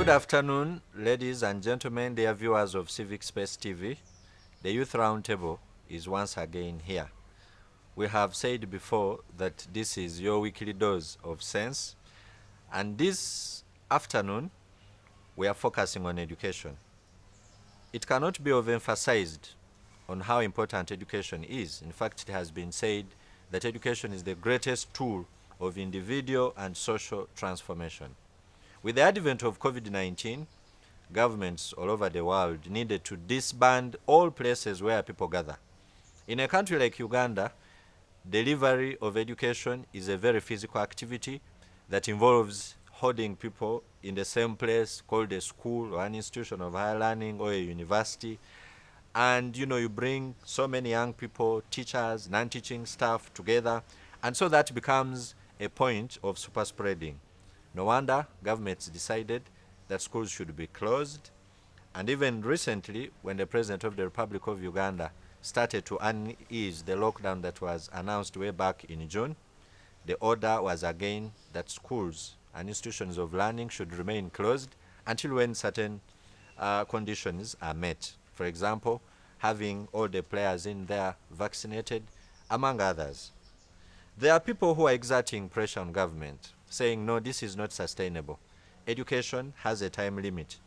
Good afternoon, ladies and gentlemen, dear viewers of Civic Space TV. The Youth Roundtable is once again here. We have said before that this is your weekly dose of sense, and this afternoon we are focusing on education. It cannot be overemphasized on how important education is. In fact, it has been said that education is the greatest tool of individual and social transformation. With the advent of COVID-19, governments all over the world needed to disband all places where people gather. In a country like Uganda, delivery of education is a very physical activity that involves holding people in the same place called a school or an institution of higher learning or a university. And you bring so many young people, teachers, non-teaching staff together, and so that becomes a point of super spreading. No wonder governments decided that schools should be closed. And even recently, when the President of the Republic of Uganda started to unease the lockdown that was announced way back in June, the order was again that schools and institutions of learning should remain closed until when certain conditions are met. For example, having all the players in there vaccinated, among others. There are people who are exerting pressure on government, saying, no, this is not sustainable. Education has a time limit.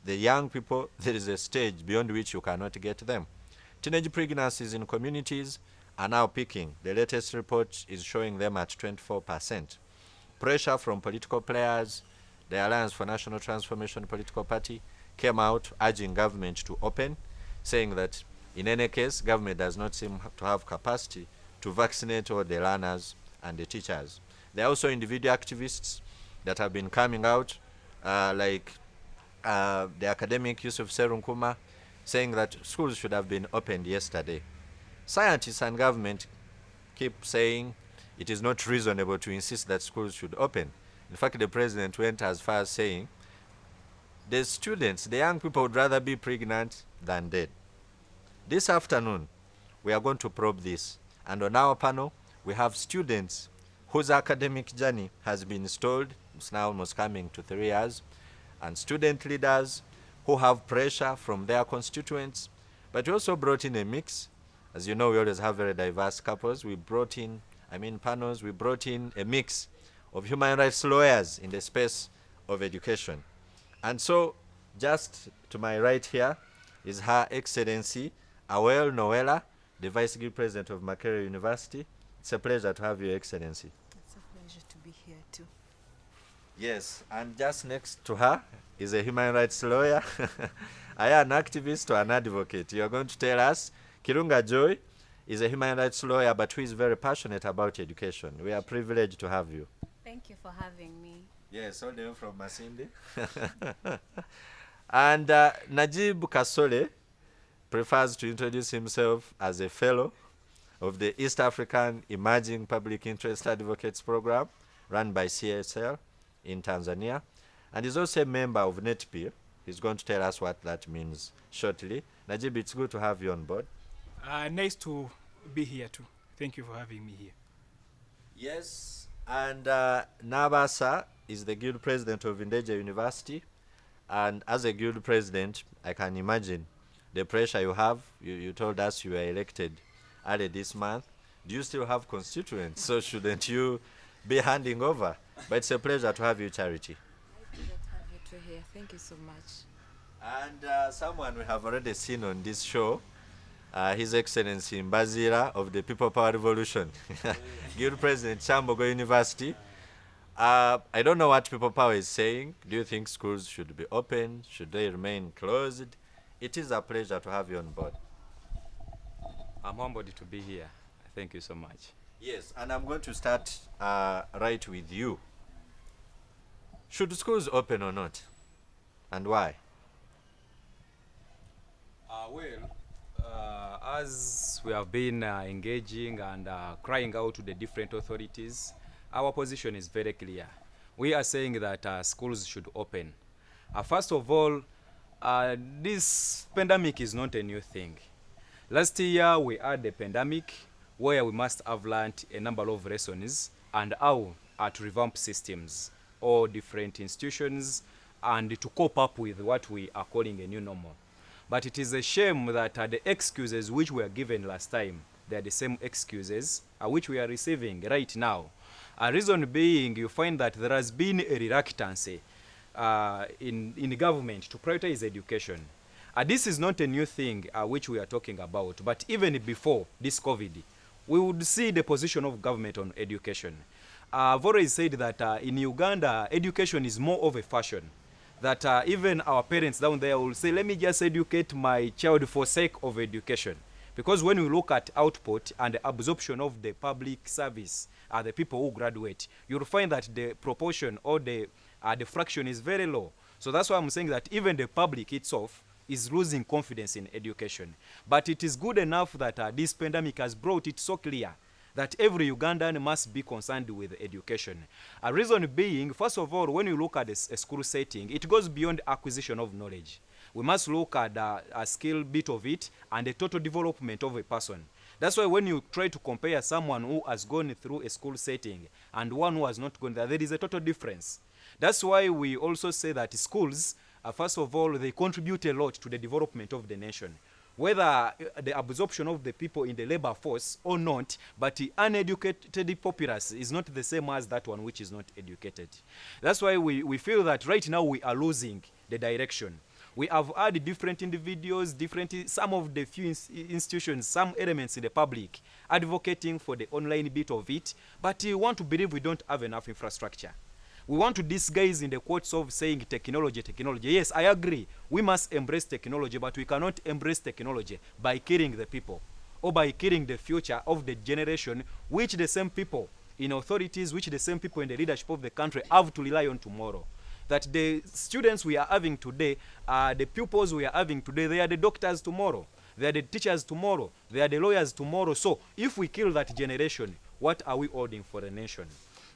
The young people, there is a stage beyond which you cannot get them. Teenage pregnancies in communities are now peaking. The latest report is showing them at 24%. Pressure from political players, the Alliance for National Transformation political party, came out urging government to open, saying that in any case, government does not seem to have capacity to vaccinate all the learners and the teachers. There are also individual activists that have been coming out, like the academic Yusuf Serunkuma, saying that schools should have been opened yesterday. Scientists and government keep saying it is not reasonable to insist that schools should open. In fact, the president went as far as saying the students, the young people, would rather be pregnant than dead. This afternoon, we are going to probe this. And on our panel, we have students whose academic journey has been stalled. It's now almost coming to 3 years. And student leaders who have pressure from their constituents. But we also brought in a mix. As you know, we always have very diverse couples. We brought in, panels. We brought in a mix of human rights lawyers in the space of education. And so, just to my right here is Her Excellency Awal Noella, the Vice Guild President of Makerere University. It's a pleasure to have you, Excellency. It's a pleasure to be here too. Yes, and just next to her is a human rights lawyer. I am an activist or an advocate. You're going to tell us. Kirunga Joyce is a human rights lawyer, but who is very passionate about education. We are privileged to have you. Thank you for having me. Yes, all the way from Masindi. And Najib Kasole prefers to introduce himself as a fellow of the East African Emerging Public Interest Advocates Program run by CSL in Tanzania, and is also a member of NetPeer. He's going to tell us what that means shortly. Najib, it's good to have you on board. Nice to be here too. Thank you for having me here. Yes, and Nabasa is the Guild President of Ndejje University, and as a Guild President, I can imagine the pressure you have. You told us you were elected early this month. Do you still have constituents? So shouldn't you be handing over? But it's a pleasure to have you, Charity. I did not have you to here. Thank you so much. And someone we have already seen on this show, His Excellency Mbaziira of the People Power Revolution, Guild President Kyambogo University. I don't know what People Power is saying. Do you think schools should be open? Should they remain closed? It is a pleasure to have you on board. I'm humbled to be here. Thank you so much. Yes, and I'm going to start right with you. Should schools open or not? And why? As we have been engaging and crying out to the different authorities, our position is very clear. We are saying that schools should open. First of all, this pandemic is not a new thing. Last year, we had a pandemic where we must have learned a number of lessons and how to revamp systems. All different institutions and to cope up with what we are calling a new normal. But it is a shame that the excuses which were given last time, they are the same excuses which we are receiving right now. A reason being, you find that there has been a reluctance in government to prioritize education. This is not a new thing which we are talking about, but even before this COVID, we would see the position of government on education. I've already said that in Uganda, education is more of a fashion. That even our parents down there will say, let me just educate my child for sake of education. Because when we look at output and the absorption of the public service, the people who graduate, you'll find that the proportion or the fraction is very low. So that's why I'm saying that even the public itself is losing confidence in education. But it is good enough that this pandemic has brought it so clear that every Ugandan must be concerned with education. A reason being, first of all, when you look at a school setting, it goes beyond acquisition of knowledge. We must look at a skill bit of it and the total development of a person. That's why when you try to compare someone who has gone through a school setting and one who has not gone there, there is a total difference. That's why we also say that schools, first of all, they contribute a lot to the development of the nation. Whether the absorption of the people in the labor force or not, but the uneducated populace is not the same as that one which is not educated. That's why we feel that right now we are losing the direction. We have had different individuals, some of the few institutions, some elements in the public advocating for the online bit of it, but we want to believe we don't have enough infrastructure. We want to disguise in the quotes of saying technology, technology. Yes, I agree. We must embrace technology, but we cannot embrace technology by killing the people or by killing the future of the generation, which the same people in authorities, which the same people in the leadership of the country have to rely on tomorrow. That the students we are having today, the pupils we are having today, they are the doctors tomorrow. They are the teachers tomorrow. They are the lawyers tomorrow. So if we kill that generation, what are we holding for the nation?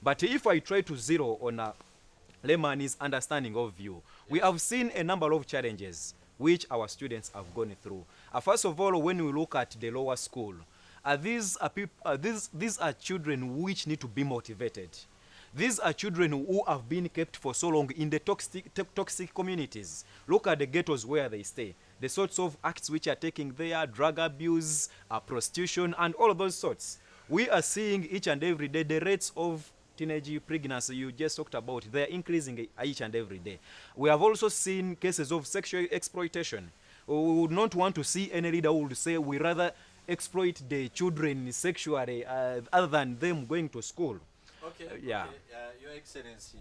But if I try to zero on a layman's understanding of you, we have seen a number of challenges which our students have gone through. First of all, when we look at the lower school, these are children which need to be motivated. These are children who have been kept for so long in the toxic communities. Look at the ghettos where they stay. The sorts of acts which are taking there, drug abuse, prostitution, and all of those sorts. We are seeing each and every day the rates of teenage pregnancy you just talked about, they are increasing each and every day. We have also seen cases of sexual exploitation. We would not want to see any leader who would say we rather exploit the children sexually other than them going to school. Okay, yeah. Okay. Your Excellency,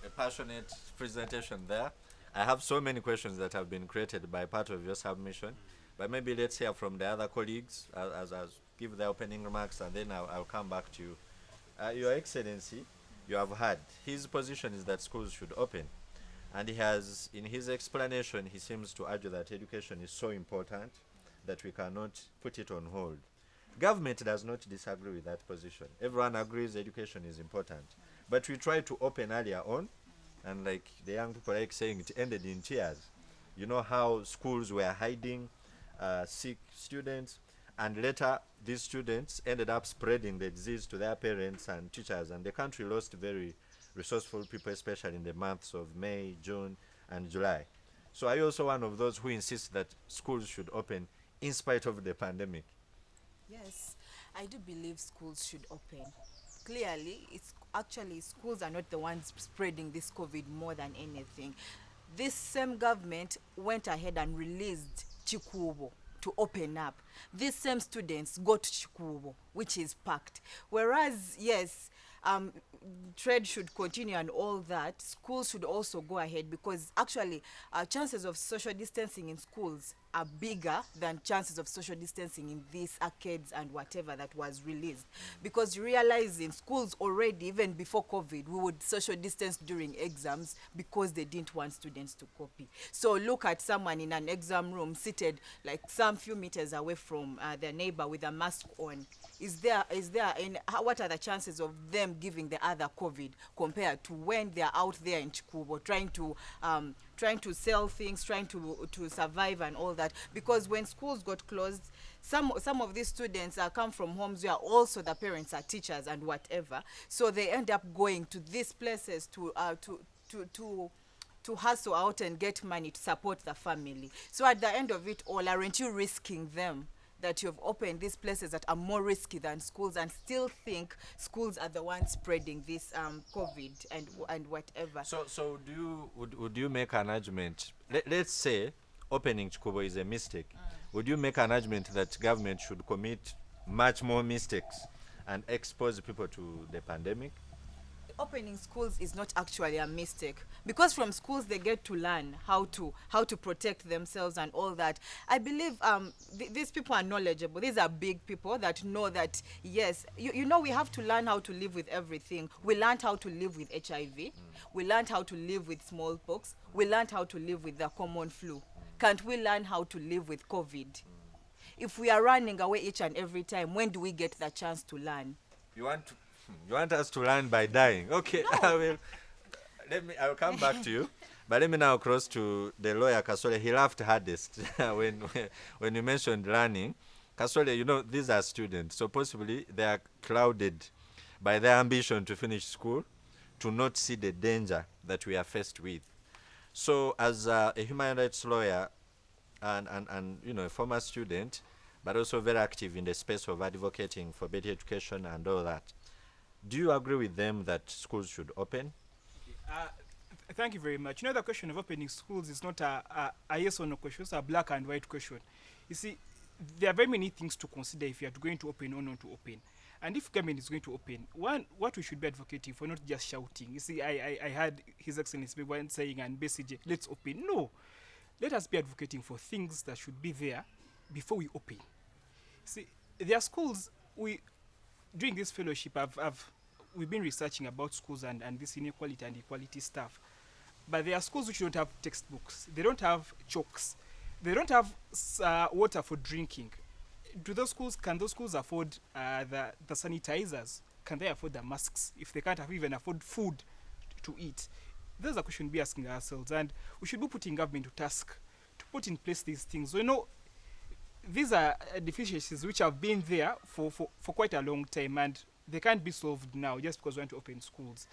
a passionate presentation there. I have so many questions that have been created by part of your submission, but maybe let's hear from the other colleagues as give their opening remarks, and then I'll come back to you. Your Excellency, you have heard his position is that schools should open, and he has, in his explanation, he seems to argue that education is so important that we cannot put it on hold. Government does not disagree with that position. Everyone agrees education is important, but we tried to open earlier on, and like the young people like saying, it ended in tears. You know how schools were hiding sick students, and later these students ended up spreading the disease to their parents and teachers, and the country lost very resourceful people, especially in the months of May, June, and July. So are you also one of those who insist that schools should open in spite of the pandemic? Yes, I do believe schools should open. Clearly, it's actually schools are not the ones spreading this COVID more than anything. This same government went ahead and released Chikubo to open up. These same students got Chikubo, which is packed. Whereas, yes, trade should continue and all that, schools should also go ahead, because actually chances of social distancing in schools are bigger than chances of social distancing in these arcades and whatever that was released. Because you realize in schools already, even before COVID, we would social distance during exams because they didn't want students to copy. So look at someone in an exam room seated like some few meters away from their neighbor with a mask on. What are the chances of them giving the other COVID compared to when they're out there in Chikubo trying to sell things, trying to survive and all that? Because when schools got closed, some of these students come from homes where also the parents are teachers and whatever, so they end up going to these places to to hustle out and get money to support the family. So at the end of it all, aren't you risking them that you've opened these places that are more risky than schools and still think schools are the ones spreading this COVID and whatever? So would you make an argument? Let's say opening Chikubo is a mistake. Would you make an argument that government should commit much more mistakes and expose people to the pandemic? Opening schools is not actually a mistake, because from schools they get to learn how to protect themselves and all that. I believe these people are knowledgeable. These are big people that know that, yes, you know, we have to learn how to live with everything. We learned how to live with HIV. We learned how to live with smallpox. We learned how to live with the common flu. Can't we learn how to live with COVID? If we are running away each and every time, when do we get the chance to learn? You want us to learn by dying? Okay, no. I will come back to you. But let me now cross to the lawyer Kasole. He laughed hardest when you mentioned learning. Kasole, you know, these are students, so possibly they are clouded by their ambition to finish school, to not see the danger that we are faced with. So as a human rights lawyer and you know, a former student, but also very active in the space of advocating for better education and all that, do you agree with them that schools should open? Thank you very much. You know, the question of opening schools is not a yes or no question, it's a black and white question. You see, there are very many things to consider if you are going to open or not to open. And if government is going to open, what we should be advocating for, not just shouting. You see, I heard His Excellency once saying, and basically, let's open. No, let us be advocating for things that should be there before we open. See, there are schools, during this fellowship, we've been researching about schools and this inequality and equality stuff. But there are schools which don't have textbooks. They don't have chalks. They don't have water for drinking. Can those schools afford the sanitizers? Can they afford the masks if they can't even afford food to eat? That's a question we'll be asking ourselves. And we should be putting government to task to put in place these things. So, you know, these are deficiencies which have been there for quite a long time, and they can't be solved now just because we want to open schools.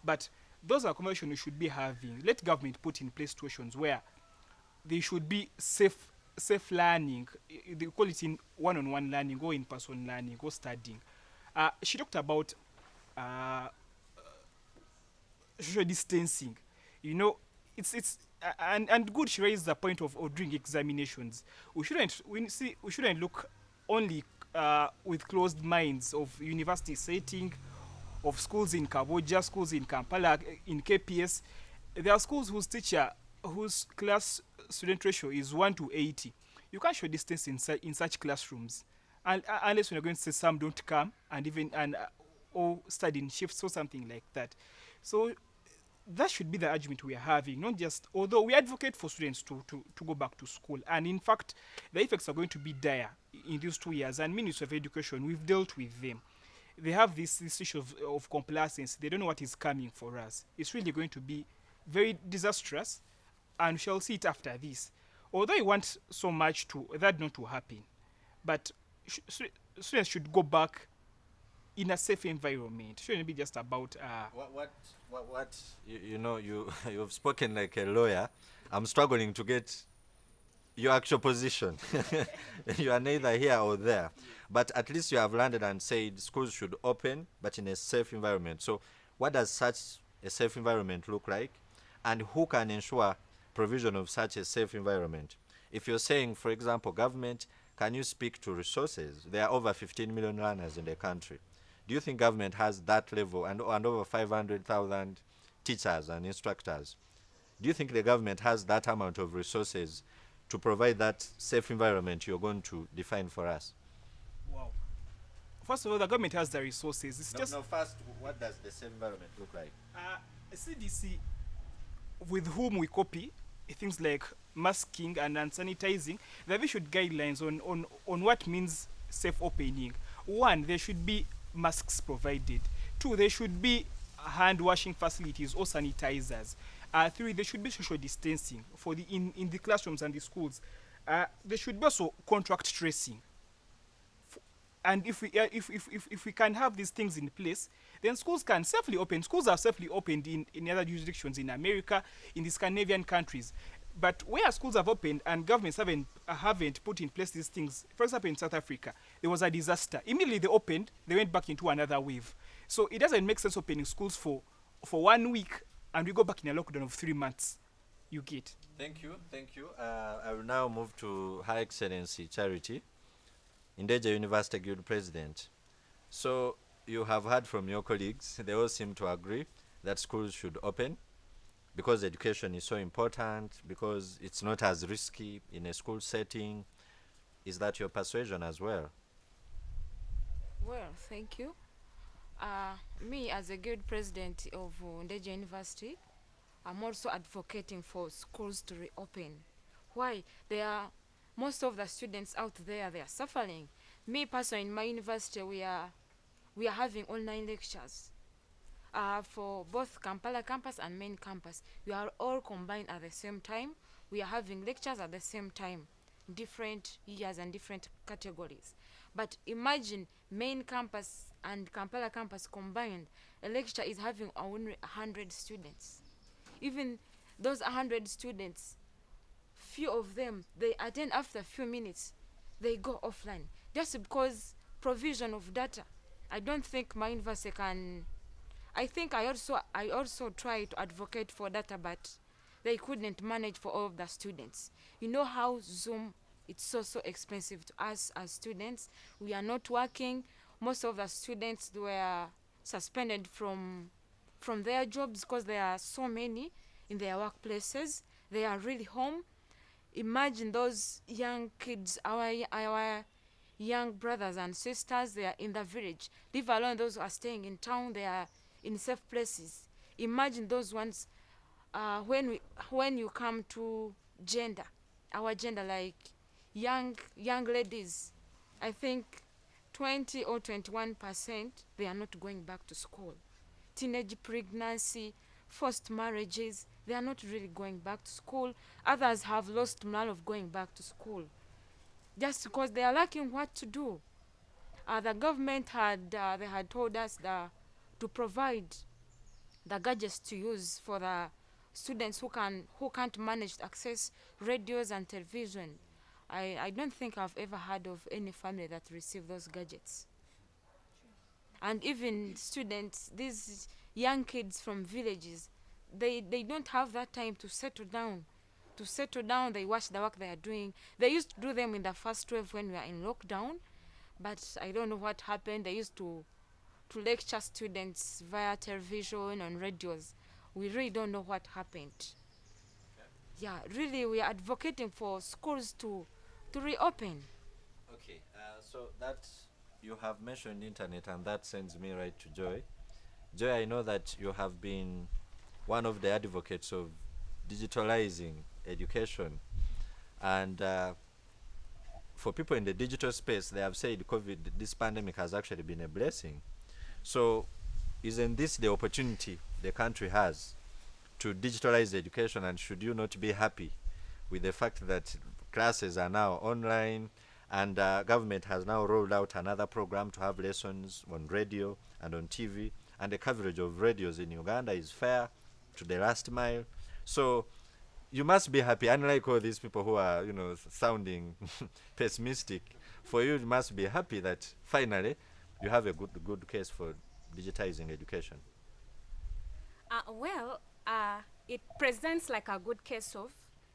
But those are conversations we should be having. Let government put in place situations where they should be safe learning. They call it in one-on-one learning, or in-person learning, or studying. She talked about social distancing. You know, it's and good. She raised the point of doing examinations. We shouldn't look only with closed minds of university setting, of schools in Kaboja, schools in Kampala, in KPS. There are schools whose class student ratio is 1 to 80. You can't show distance in such classrooms, and unless you're going to say some don't come or study in shifts or something like that. So that should be the argument we are having, not just, although we advocate for students to go back to school. And in fact, the effects are going to be dire in these 2 years. And Ministry of Education, we've dealt with them. They have this issue of complacency. They don't know what is coming for us. It's really going to be very disastrous, and we shall see it after this. Although I want so much that not to happen, but students should go back in a safe environment. It shouldn't be just about you've spoken like a lawyer. I'm struggling to get your actual position. You are neither here or there, but at least you have landed and said schools should open, but in a safe environment. So what does such a safe environment look like, and who can ensure provision of such a safe environment? If you're saying, for example, government, can you speak to resources? There are over 15 million learners in the country. Do you think government has that level, and over 500,000 teachers and instructors? Do you think the government has that amount of resources to provide that safe environment you're going to define for us? Wow. First of all, the government has the resources. First, what does the safe environment look like? CDC, with whom we copy things like masking and sanitizing, they've issued guidelines on what means safe opening. 1, there should be masks provided. 2, there should be hand washing facilities or sanitizers. 3, there should be social distancing in the classrooms and the schools. There should be also contract tracing. And if we can have these things in place, then schools can safely open. Schools are safely opened in other jurisdictions in America, in the Scandinavian countries. But where schools have opened and governments haven't put in place these things, for example, in South Africa, there was a disaster. Immediately they opened, they went back into another wave. So it doesn't make sense opening schools for 1 week and we go back in a lockdown of 3 months. You get. Thank you. I will now move to Her Excellency Charity, Ndejje University Guild President. So you have heard from your colleagues, they all seem to agree that schools should open because education is so important, because it's not as risky in a school setting. Is that your persuasion as well? Well, thank you. Me, as a Guild President of Ndejje University, I'm also advocating for schools to reopen. Why? Most of the students out there, they are suffering. Me personally, in my university, we are having online lectures for both Kampala campus and main campus. We are all combined at the same time. We are having lectures at the same time, different years and different categories. But imagine main campus and Kampala campus combined, a lecture is having only 100 students. Even those 100 students, few of them, they attend after a few minutes, they go offline. Just because provision of data. I don't think my university can. I think I also tried to advocate for data, but they couldn't manage for all of the students. You know how Zoom, it's so expensive to us as students. We are not working. Most of the students were suspended from their jobs because there are so many in their workplaces. They are really home. Imagine those young kids, our young brothers and sisters, they are in the village. Leave alone those who are staying in town, they are in safe places. Imagine those ones. When you come to gender, our gender, like young ladies, I think 20 or 21%, they are not going back to school. Teenage pregnancy, forced marriages, they are not really going back to school. Others have lost morale of going back to school just because they are lacking what to do. The government had told us to provide the gadgets to use for the students who can't manage to access radios and television. I don't think I've ever heard of any family that received those gadgets. And even students, these young kids from villages, they don't have that time to settle down. They watch the work they are doing. They used to do them in the first wave when we were in lockdown, but I don't know what happened. They used to lecture students via television and radios. We really don't know what happened. Yeah, really, we are advocating for schools to reopen. Okay, so that you have mentioned internet, and that sends me right to Joy. Joy, I know that you have been one of the advocates of digitalizing education, and for people in the digital space, they have said this pandemic has actually been a blessing. So isn't this the opportunity the country has to digitalize education, and should you not be happy with the fact that classes are now online, and government has now rolled out another program to have lessons on radio and on TV, and the coverage of radios in Uganda is fair to the last mile. So you must be happy, unlike all these people who are, sounding pessimistic. For you, you must be happy that finally you have a good case for digitizing education. It presents like a good case of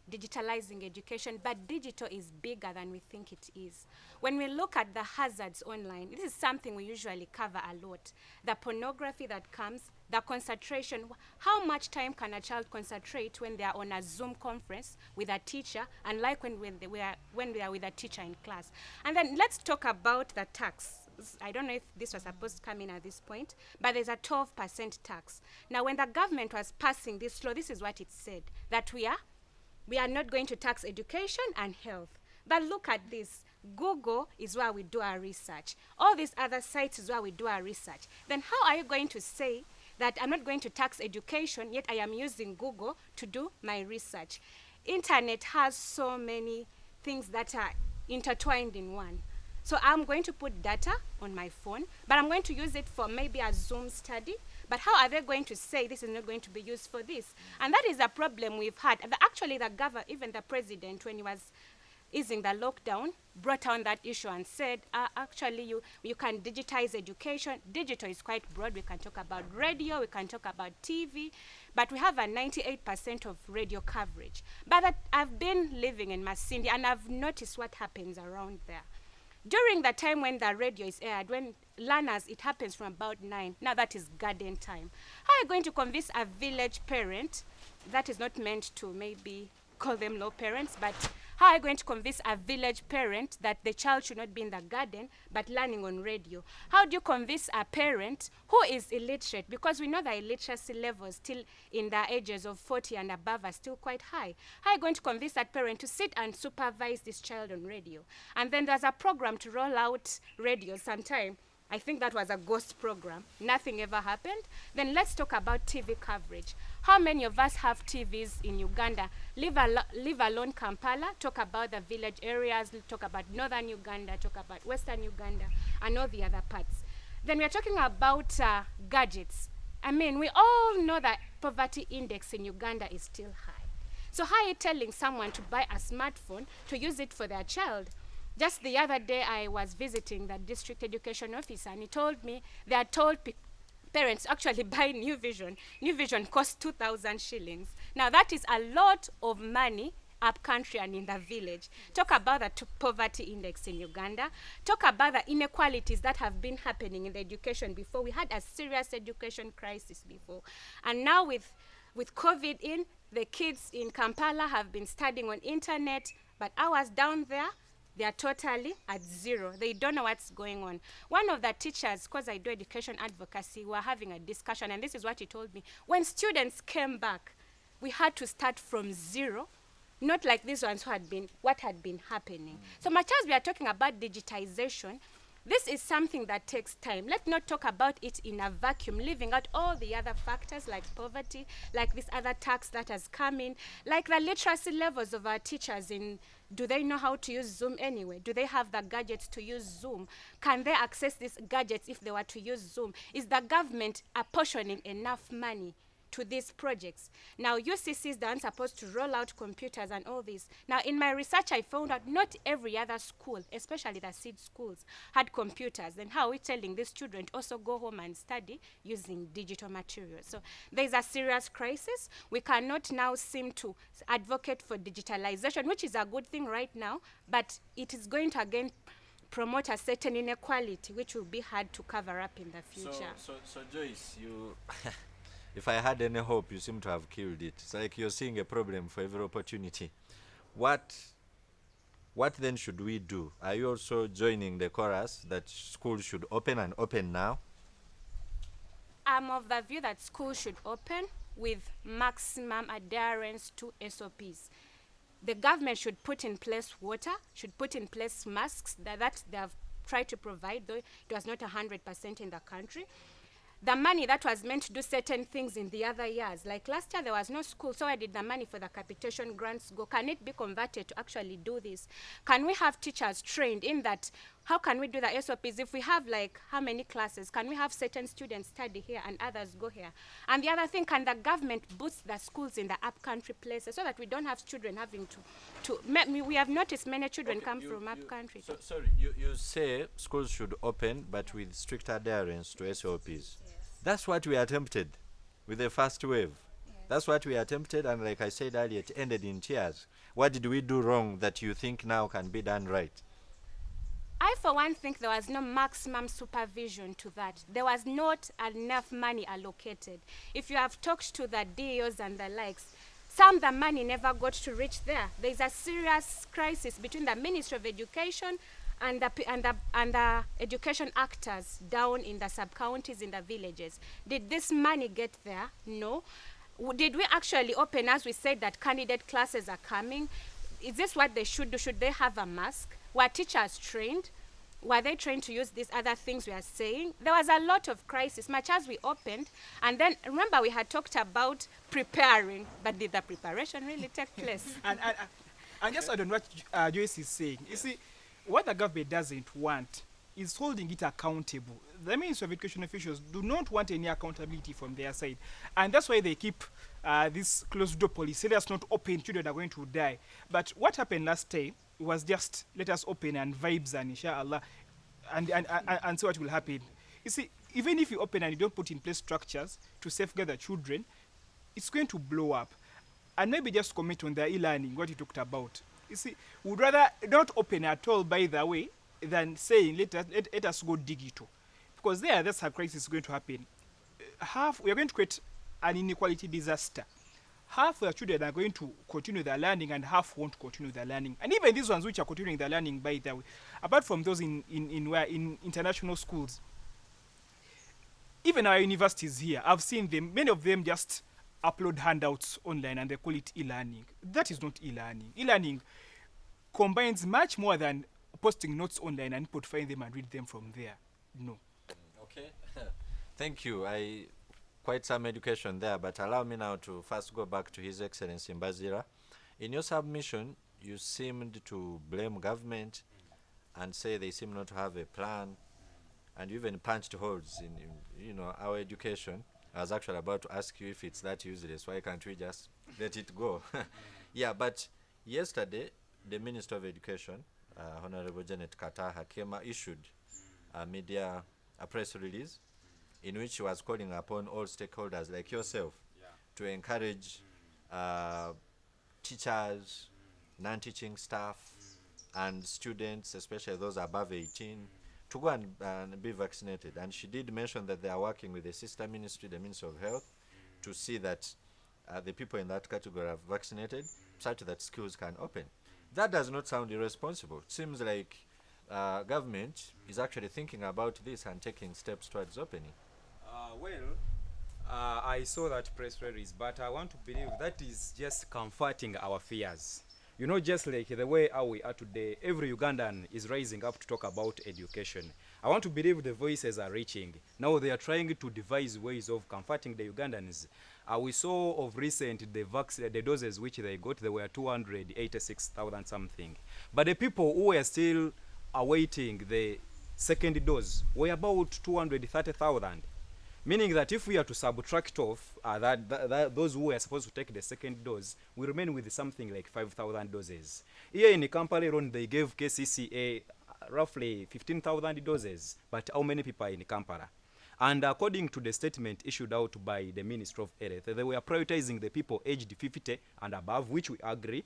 digitalizing education, but digital is bigger than we think it is. When we look at the hazards online, this is something we usually cover a lot. The pornography that comes, the concentration, how much time can a child concentrate when they are on a Zoom conference with a teacher, and like when they are with a teacher in class. And then let's talk about the tax. I don't know if this was supposed to come in at this point, but there's a 12% tax. Now, when the government was passing this law, this is what it said, that we are not going to tax education and health. But look at this. Google is where we do our research. All these other sites is where we do our research. Then how are you going to say that I'm not going to tax education, yet I am using Google to do my research? Internet has so many things that are intertwined in one. So I'm going to put data on my phone, but I'm going to use it for maybe a Zoom study. But how are they going to say this is not going to be used for this? And that is a problem we've had. Actually, even the president, when he was easing the lockdown, brought on that issue and said, actually, you can digitize education. Digital is quite broad. We can talk about radio, we can talk about TV, but we have a 98% of radio coverage. But I've been living in Masindi, and I've noticed what happens around there. During the time when the radio is aired, when learners, it happens from about 9. Now that is garden time. How are you going to convince a village parent, that is not meant to maybe call them low parents, but how are you going to convince a village parent that the child should not be in the garden but learning on radio? How do you convince a parent who is illiterate? Because we know the illiteracy levels still in the ages of 40 and above are still quite high. How are you going to convince that parent to sit and supervise this child on radio? And then there's a program to roll out radio sometime. I think that was a ghost program. Nothing ever happened. Then let's talk about TV coverage. How many of us have TVs in Uganda? Leave alone Kampala, talk about the village areas, talk about northern Uganda, talk about western Uganda, and all the other parts. Then we're talking about gadgets. I mean, we all know that poverty index in Uganda is still high. So how are you telling someone to buy a smartphone to use it for their child? Just the other day, I was visiting the district education officer, and he told me they are told parents actually buy New Vision. New Vision costs 2,000 shillings. Now, that is a lot of money up country and in the village. Talk about the poverty index in Uganda. Talk about the inequalities that have been happening in the education before. We had a serious education crisis before. And now with COVID in, the kids in Kampala have been studying on internet, but ours down there, they are totally at zero. They don't know what's going on. One of the teachers, because I do education advocacy, we were having a discussion, and this is what he told me. When students came back, we had to start from zero, not like these ones who had been, what had been happening. So much as we are talking about digitization, this is something that takes time. Let's not talk about it in a vacuum, leaving out all the other factors like poverty, like this other tax that has come in, like the literacy levels of our teachers in. Do they know how to use Zoom anyway? Do they have the gadgets to use Zoom? Can they access these gadgets if they were to use Zoom? Is the government apportioning enough money to these projects? Now, UCC is the one supposed to roll out computers and all this. Now, in my research, I found out not every other school, especially the seed schools, had computers. Then how are we telling these children to also go home and study using digital materials? So there's a serious crisis. We cannot now seem to advocate for digitalization, which is a good thing right now, but it is going to again promote a certain inequality, which will be hard to cover up in the future. So Joyce, you... If I had any hope, you seem to have killed it. It's like you're seeing a problem for every opportunity. What then should we do? Are you also joining the chorus that schools should open and open now? I'm of the view that schools should open with maximum adherence to SOPs. The government should put in place water, should put in place masks that they have tried to provide, though it was not 100% in the country. The money that was meant to do certain things in the other years, like last year there was no school, so where did the money for the capitation grants go? Can it be converted to actually do this? Can we have teachers trained in that? How can we do the SOPs? If we have like how many classes, can we have certain students study here and others go here? And the other thing, can the government boost the schools in the upcountry places so that we don't have children having we have noticed many children come from upcountry. So, sorry, you say schools should open, but with strict adherence to SOPs. Yes. That's what we attempted with the first wave. Yes. That's what we attempted, and like I said earlier, it ended in tears. What did we do wrong that you think now can be done right? I, for one, think there was no maximum supervision to that. There was not enough money allocated. If you have talked to the DOs and the likes, the money never got to reach there. There's a serious crisis between the Ministry of Education and the education actors down in the sub-counties, in the villages. Did this money get there? No. Did we actually open, as we said, that candidate classes are coming? Is this what they should do? Should they have a mask? Were teachers trained? Were they trained to use these other things we are saying? There was a lot of crisis, much as we opened. And then, remember, we had talked about preparing, but did the preparation really take place? And just add on what Joyce is saying. You see, what the government doesn't want is holding it accountable. The Ministry of Education officials do not want any accountability from their side. And that's why they keep this closed door policy. Let us not open, children are going to die. But what happened last time was just let us open and vibes and inshallah and see what will happen. You see, even if you open and you don't put in place structures to safeguard the children, it's going to blow up. And maybe just comment on the e-learning, what you talked about. You see, we'd rather not open at all, by the way, than saying let us go digital. Because that's how crisis is going to happen. We are going to create an inequality disaster. Half the children are going to continue their learning and half won't continue their learning. And even these ones which are continuing their learning, by the way, apart from those in international schools, even our universities here, I've seen them, many of them just upload handouts online and they call it e-learning. That is not e-learning. E-learning combines much more than posting notes online and people find them and read them from there. No. Okay. Thank you. Quite some education there, but allow me now to first go back to His Excellency Mbaziira. In your submission, you seemed to blame government and say they seem not to have a plan, and you even punched holes in our education. I was actually about to ask you if it's that useless. Why can't we just let it go? Yeah, but yesterday, the Minister of Education, Honorable Janet Kataha, issued a press release in which she was calling upon all stakeholders like yourself to encourage teachers, non-teaching staff, and students, especially those above 18, to go and be vaccinated. And she did mention that they are working with the sister ministry, the Ministry of Health, to see that the people in that category are vaccinated such that schools can open. That does not sound irresponsible. It seems like government is actually thinking about this and taking steps towards opening. I saw that press release, but I want to believe that is just comforting our fears. You know, just like the way how we are today, every Ugandan is rising up to talk about education. I want to believe the voices are reaching. Now they are trying to devise ways of comforting the Ugandans. We saw of recent the doses which they got, they were 286,000 something. But the people who were still awaiting the second dose were about 230,000. Meaning that if we are to subtract off those who are supposed to take the second dose, we remain with something like 5,000 doses. Here in Kampala alone, they gave KCCA roughly 15,000 doses. But how many people are in Kampala? And according to the statement issued out by the Ministry of Health, they were prioritizing the people aged 50 and above, which we agree,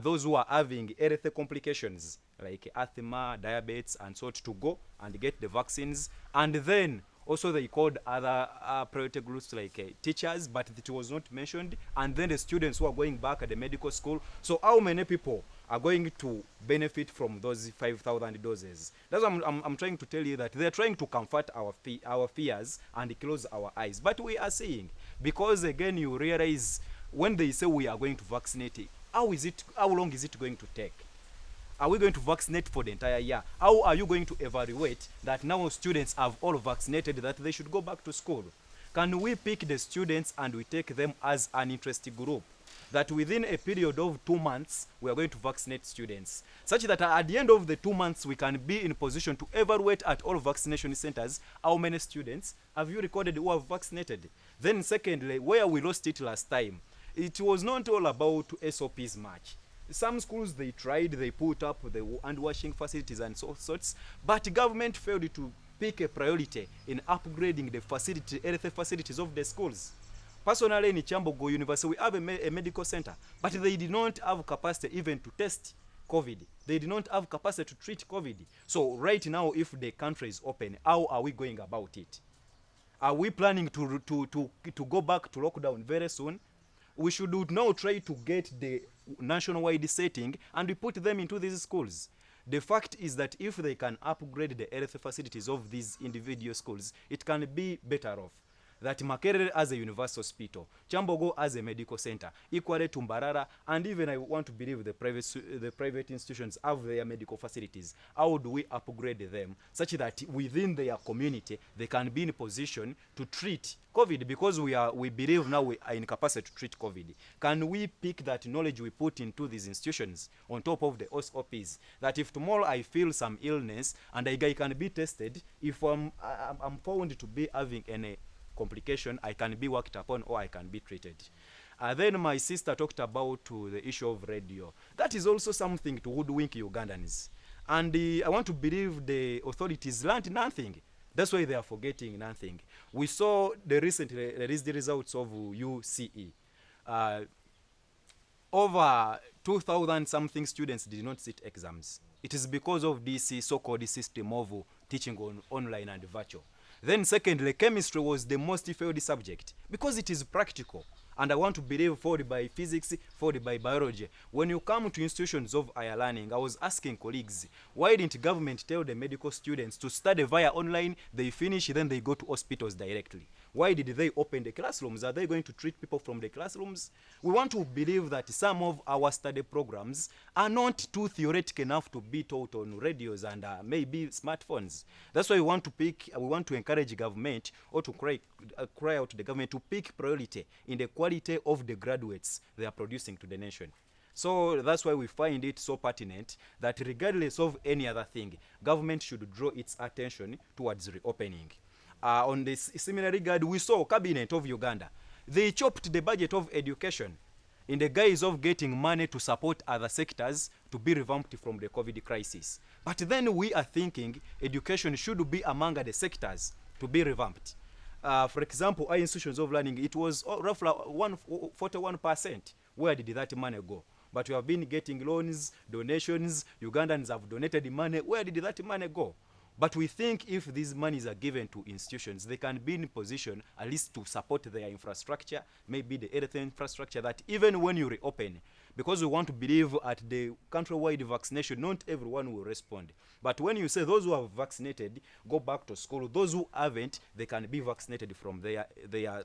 those who are having health complications like asthma, diabetes, and so on, to go and get the vaccines. And then also they called other priority groups like teachers, but it was not mentioned. And then the students who are going back at the medical school. So how many people are going to benefit from those 5,000 doses? That's what I'm trying to tell you, that they're trying to comfort our fears and close our eyes. But we are seeing, because again you realize when they say we are going to vaccinate, how long is it going to take? Are we going to vaccinate for the entire year? How are you going to evaluate that now students have all vaccinated, that they should go back to school? Can we pick the students and we take them as an interest group, that within a period of 2 months we are going to vaccinate students, such that at the end of the 2 months we can be in position to evaluate at all vaccination centers how many students have you recorded who have vaccinated? Then secondly, where we lost it last time, it was not all about SOPs much. Some schools, they tried, they put up the hand washing facilities and so sorts, but government failed to pick a priority in upgrading the health facilities of the schools. Personally, in Kyambogo University, we have a medical center, but they did not have capacity even to test COVID. They did not have capacity to treat COVID. So right now, if the country is open, how are we going about it? Are we planning to go back to lockdown very soon? We should now try to get the nationwide setting and we put them into these schools. The fact is that if they can upgrade the health facilities of these individual schools, it can be better off. that Makerere as a university hospital, Kyambogo as a medical center, equally to Mbarara, and even I want to believe the private institutions have their medical facilities. How do we upgrade them such that within their community they can be in a position to treat COVID, because we believe now we are in capacity to treat COVID. Can we pick that knowledge we put into these institutions on top of the OPs, that if tomorrow I feel some illness and I can be tested, if I'm found to be having any complication, I can be worked upon or I can be treated. Then my sister talked about the issue of radio. That is also something to hoodwink Ugandans. And I want to believe the authorities learned nothing. That's why they are forgetting nothing. We saw the recently released results of UCE. Over 2,000 something students did not sit exams. It is because of this so-called system of teaching on online and virtual. Then secondly, chemistry was the most failed subject because it is practical. And I want to believe followed by physics, followed by biology. When you come to institutions of higher learning, I was asking colleagues, why didn't government tell the medical students to study via online, they finish, then they go to hospitals directly? Why did they open the classrooms? Are they going to treat people from the classrooms? We want to believe that some of our study programs are not too theoretical enough to be taught on radios and maybe smartphones. That's why we want to encourage government or to cry out to the government to pick priority in the quality of the graduates they are producing to the nation. So that's why we find it so pertinent that regardless of any other thing, government should draw its attention towards reopening. On this similar regard, we saw Cabinet of Uganda. They chopped the budget of education in the guise of getting money to support other sectors to be revamped from the COVID crisis. But then we are thinking education should be among the sectors to be revamped. For example, our institutions of learning, it was roughly 41%. Where did that money go? But we have been getting loans, donations. Ugandans have donated money. Where did that money go? But we think if these monies are given to institutions, they can be in position at least to support their infrastructure, maybe the health infrastructure, that even when you reopen, because we want to believe at the countrywide vaccination, not everyone will respond. But when you say those who have vaccinated go back to school, those who haven't, they can be vaccinated from their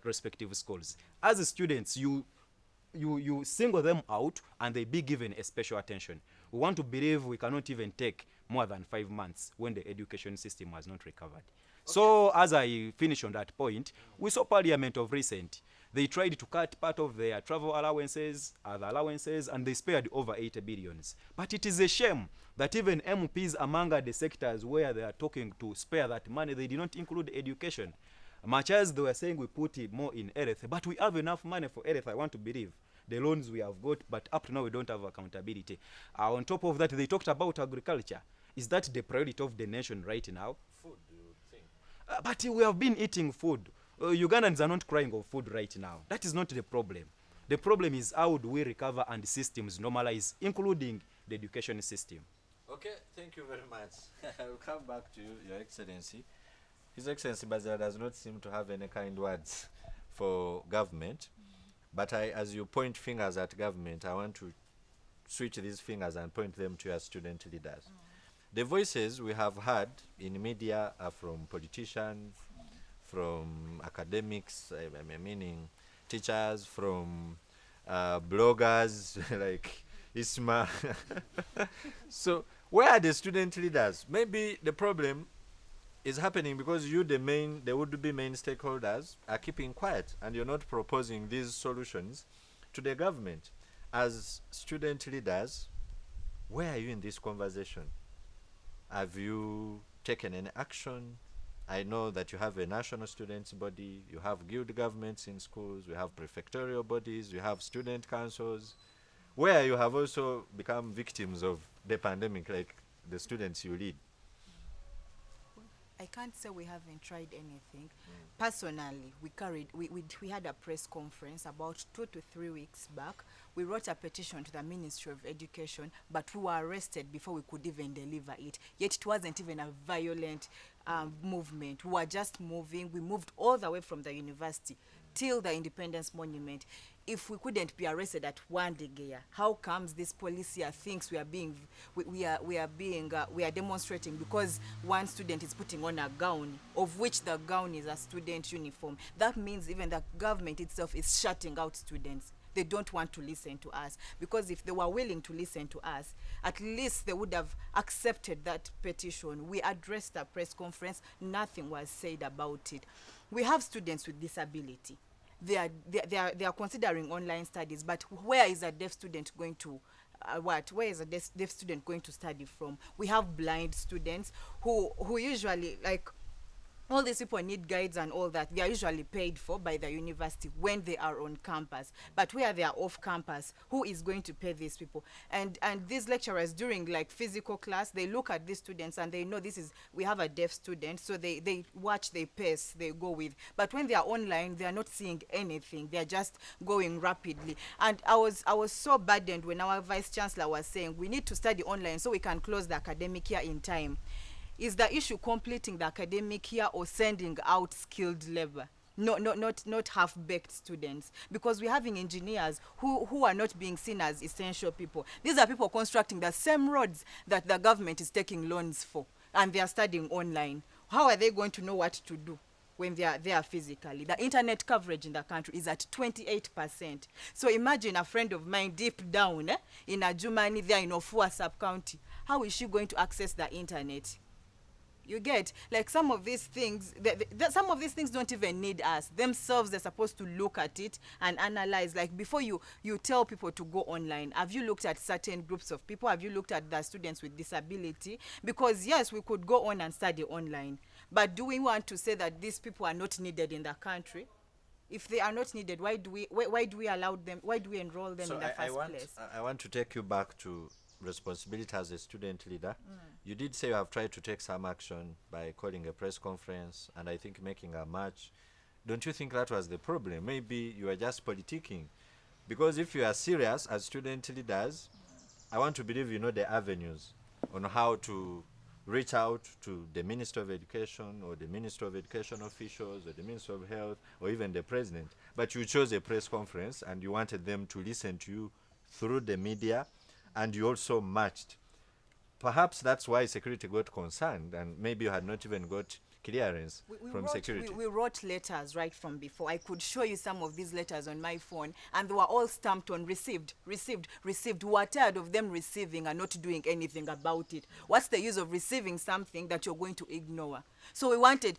respective schools. As students, you single them out and they be given a special attention. We want to believe we cannot even take more than 5 months when the education system has not recovered. Okay. So as I finish on that point, we saw Parliament of recent. They tried to cut part of their travel allowances, other allowances, and they spared over 80 billions. But it is a shame that even MPs among the sectors where they are talking to spare that money, they did not include education. Much as they were saying we put it more in health, but we have enough money for health, I want to believe. The loans we have got, but up to now we don't have accountability. On top of that, they talked about agriculture. Is that the priority of the nation right now? Food, do you think? But we have been eating food. Ugandans are not crying of food right now. That is not the problem. The problem is how do we recover and systems normalize, including the education system. Okay, thank you very much. I will come back to you, Your Excellency. His Excellency Mbaziira does not seem to have any kind words for government. But as you point fingers at government, I want to switch these fingers and point them to your student leaders. The voices we have heard in media are from politicians, from academics, meaning teachers, from bloggers like Isma. So where are the student leaders? Maybe the problem is happening because the would-be main stakeholders are keeping quiet and you're not proposing these solutions to the government. As student leaders, where are you in this conversation? Have you taken any action? I know that you have a national students body, you have guild governments in schools, you have prefectorial bodies, you have student councils, where you have also become victims of the pandemic, like the students you lead. I can't say we haven't tried anything. Personally, we had a press conference about 2 to 3 weeks back. We wrote a petition to the Ministry of Education, but we were arrested before we could even deliver it. Yet it wasn't even a violent movement. We were just moving. We moved all the way from the university till the Independence Monument. if we couldn't be arrested at one Ndejje, how comes this police here thinks we are demonstrating because one student is putting on a gown, of which the gown is a student uniform? That means even the government itself is shutting out students. They don't want to listen to us, because if they were willing to listen to us, at least they would have accepted that petition. We addressed a press conference, nothing was said about it. We have students with disability. They are considering online studies, but where is a deaf student going to where is a deaf student going to study from? We have blind students who usually, like, all these people need guides and all that. They are usually paid for by the university when they are on campus. But where they are off campus, who is going to pay these people? And these lecturers, during like physical class, they look at these students and they know we have a deaf student, so they watch, they pace, they go with. But when they are online, they are not seeing anything. They are just going rapidly. And I was so burdened when our vice chancellor was saying we need to study online so we can close the academic year in time. Is the issue completing the academic year or sending out skilled labor? No, not half-baked students, because we're having engineers who are not being seen as essential people. These are people constructing the same roads that the government is taking loans for, and they are studying online. How are they going to know what to do when they are there physically? The internet coverage in the country is at 28%. So imagine a friend of mine deep down in Ajumani, there in Ofua sub-county. How is she going to access the internet? You get, like, some of these things, some of these things don't even need us. Themselves, they're supposed to look at it and analyze. Like, before you tell people to go online, have you looked at certain groups of people? Have you looked at the students with disability? Because yes, we could go on and study online, but do we want to say that these people are not needed in the country? If they are not needed, why do we allow them? Why do we enroll them in the first place? I want to take you back to responsibility as a student leader. You did say you have tried to take some action by calling a press conference and I think making a march. Don't you think that was the problem? Maybe you are just politicking. Because if you are serious as student leaders, I want to believe you know the avenues on how to reach out to the Minister of Education or the Minister of Education officials or the Minister of Health or even the President. But you chose a press conference and you wanted them to listen to you through the media, and you also marched. Perhaps that's why security got concerned, and maybe you had not even got clearance from security. We wrote letters right from before. I could show you some of these letters on my phone, and they were all stamped on received. We were tired of them receiving and not doing anything about it. What's the use of receiving something that you're going to ignore? So we wanted,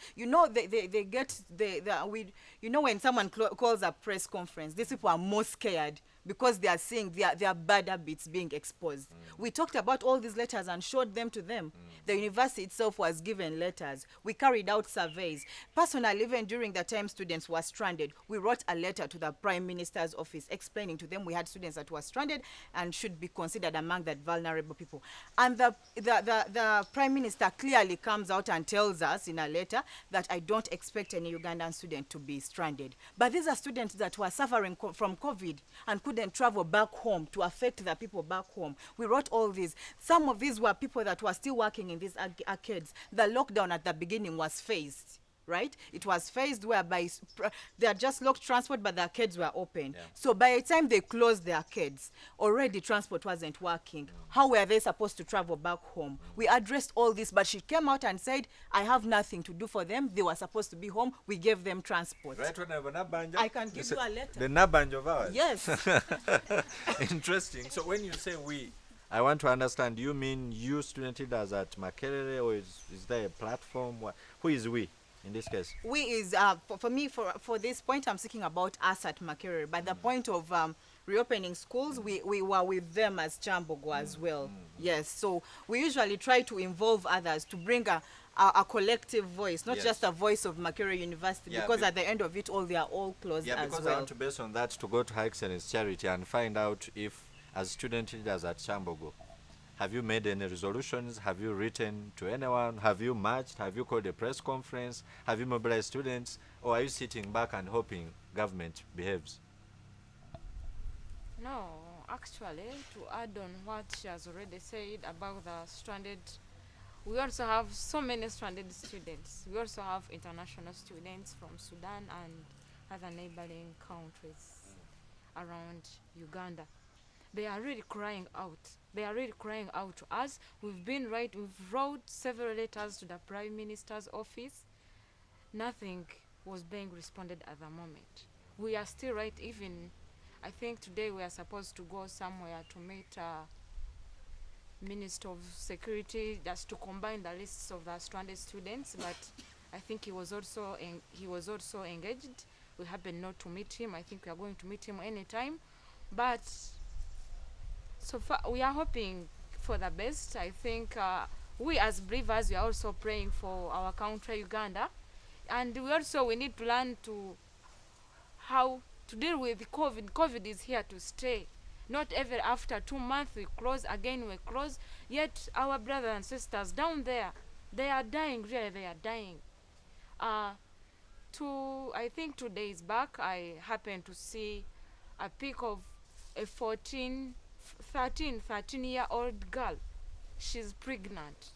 when someone calls a press conference, these people are more scared because they are seeing their bad habits being exposed. We talked about all these letters and showed them to them. The university itself was given letters. We carried out surveys. Personally, even during the time students were stranded, we wrote a letter to the Prime Minister's office explaining to them we had students that were stranded and should be considered among that vulnerable people. And the Prime Minister clearly comes out and tells us in a letter that I don't expect any Ugandan student to be stranded. But these are students that were suffering from COVID and couldn't travel back home to affect the people back home. We wrote all these. Some of these were people that were still working in these arcades. The lockdown at the beginning was phased, right? It was phased whereby they had just locked transport, but the arcades were open. Yeah. So by the time they closed the arcades, already transport wasn't working. How were they supposed to travel back home? We addressed all this, but she came out and said, I have nothing to do for them. They were supposed to be home. We gave them transport. Right when I can give you a letter. The Nabanj of ours. Yes. Interesting. So when you say we, I want to understand, do you mean you student leaders at Makerere, or is there a platform? Who is we in this case? We is, for this point, I'm speaking about us at Makerere. But the point of reopening schools, we were with them as Kyambogo as well. Yes, so we usually try to involve others to bring a collective voice, not just a voice of Makerere University, because at the end of it all, they are all closed as well. Yeah, because I want to base on that to go to Her Excellency Charity and find out if, as student leaders at Kyambogo, have you made any resolutions? Have you written to anyone? Have you marched? Have you called a press conference? Have you mobilized students? Or are you sitting back and hoping government behaves? No, actually, to add on what she has already said about the stranded, we also have so many stranded students. We also have international students from Sudan and other neighboring countries. around Uganda. They are really crying out. They are really crying out to us. We've wrote several letters to the Prime Minister's office. Nothing was being responded at the moment. We are still right, even I think today we are supposed to go somewhere to meet Minister of Security just to combine the lists of the stranded students, but I think he was also engaged. We happened not to meet him. I think we are going to meet him anytime, but so far we are hoping for the best. I think we as believers, we are also praying for our country Uganda, and we need to learn to how to deal with COVID. COVID is here to stay. Not ever after 2 months we close, again we close. Yet our brothers and sisters down there, they are dying, really they are dying. I think 2 days back, I happened to see a pic of a 13-year-old girl. She's pregnant.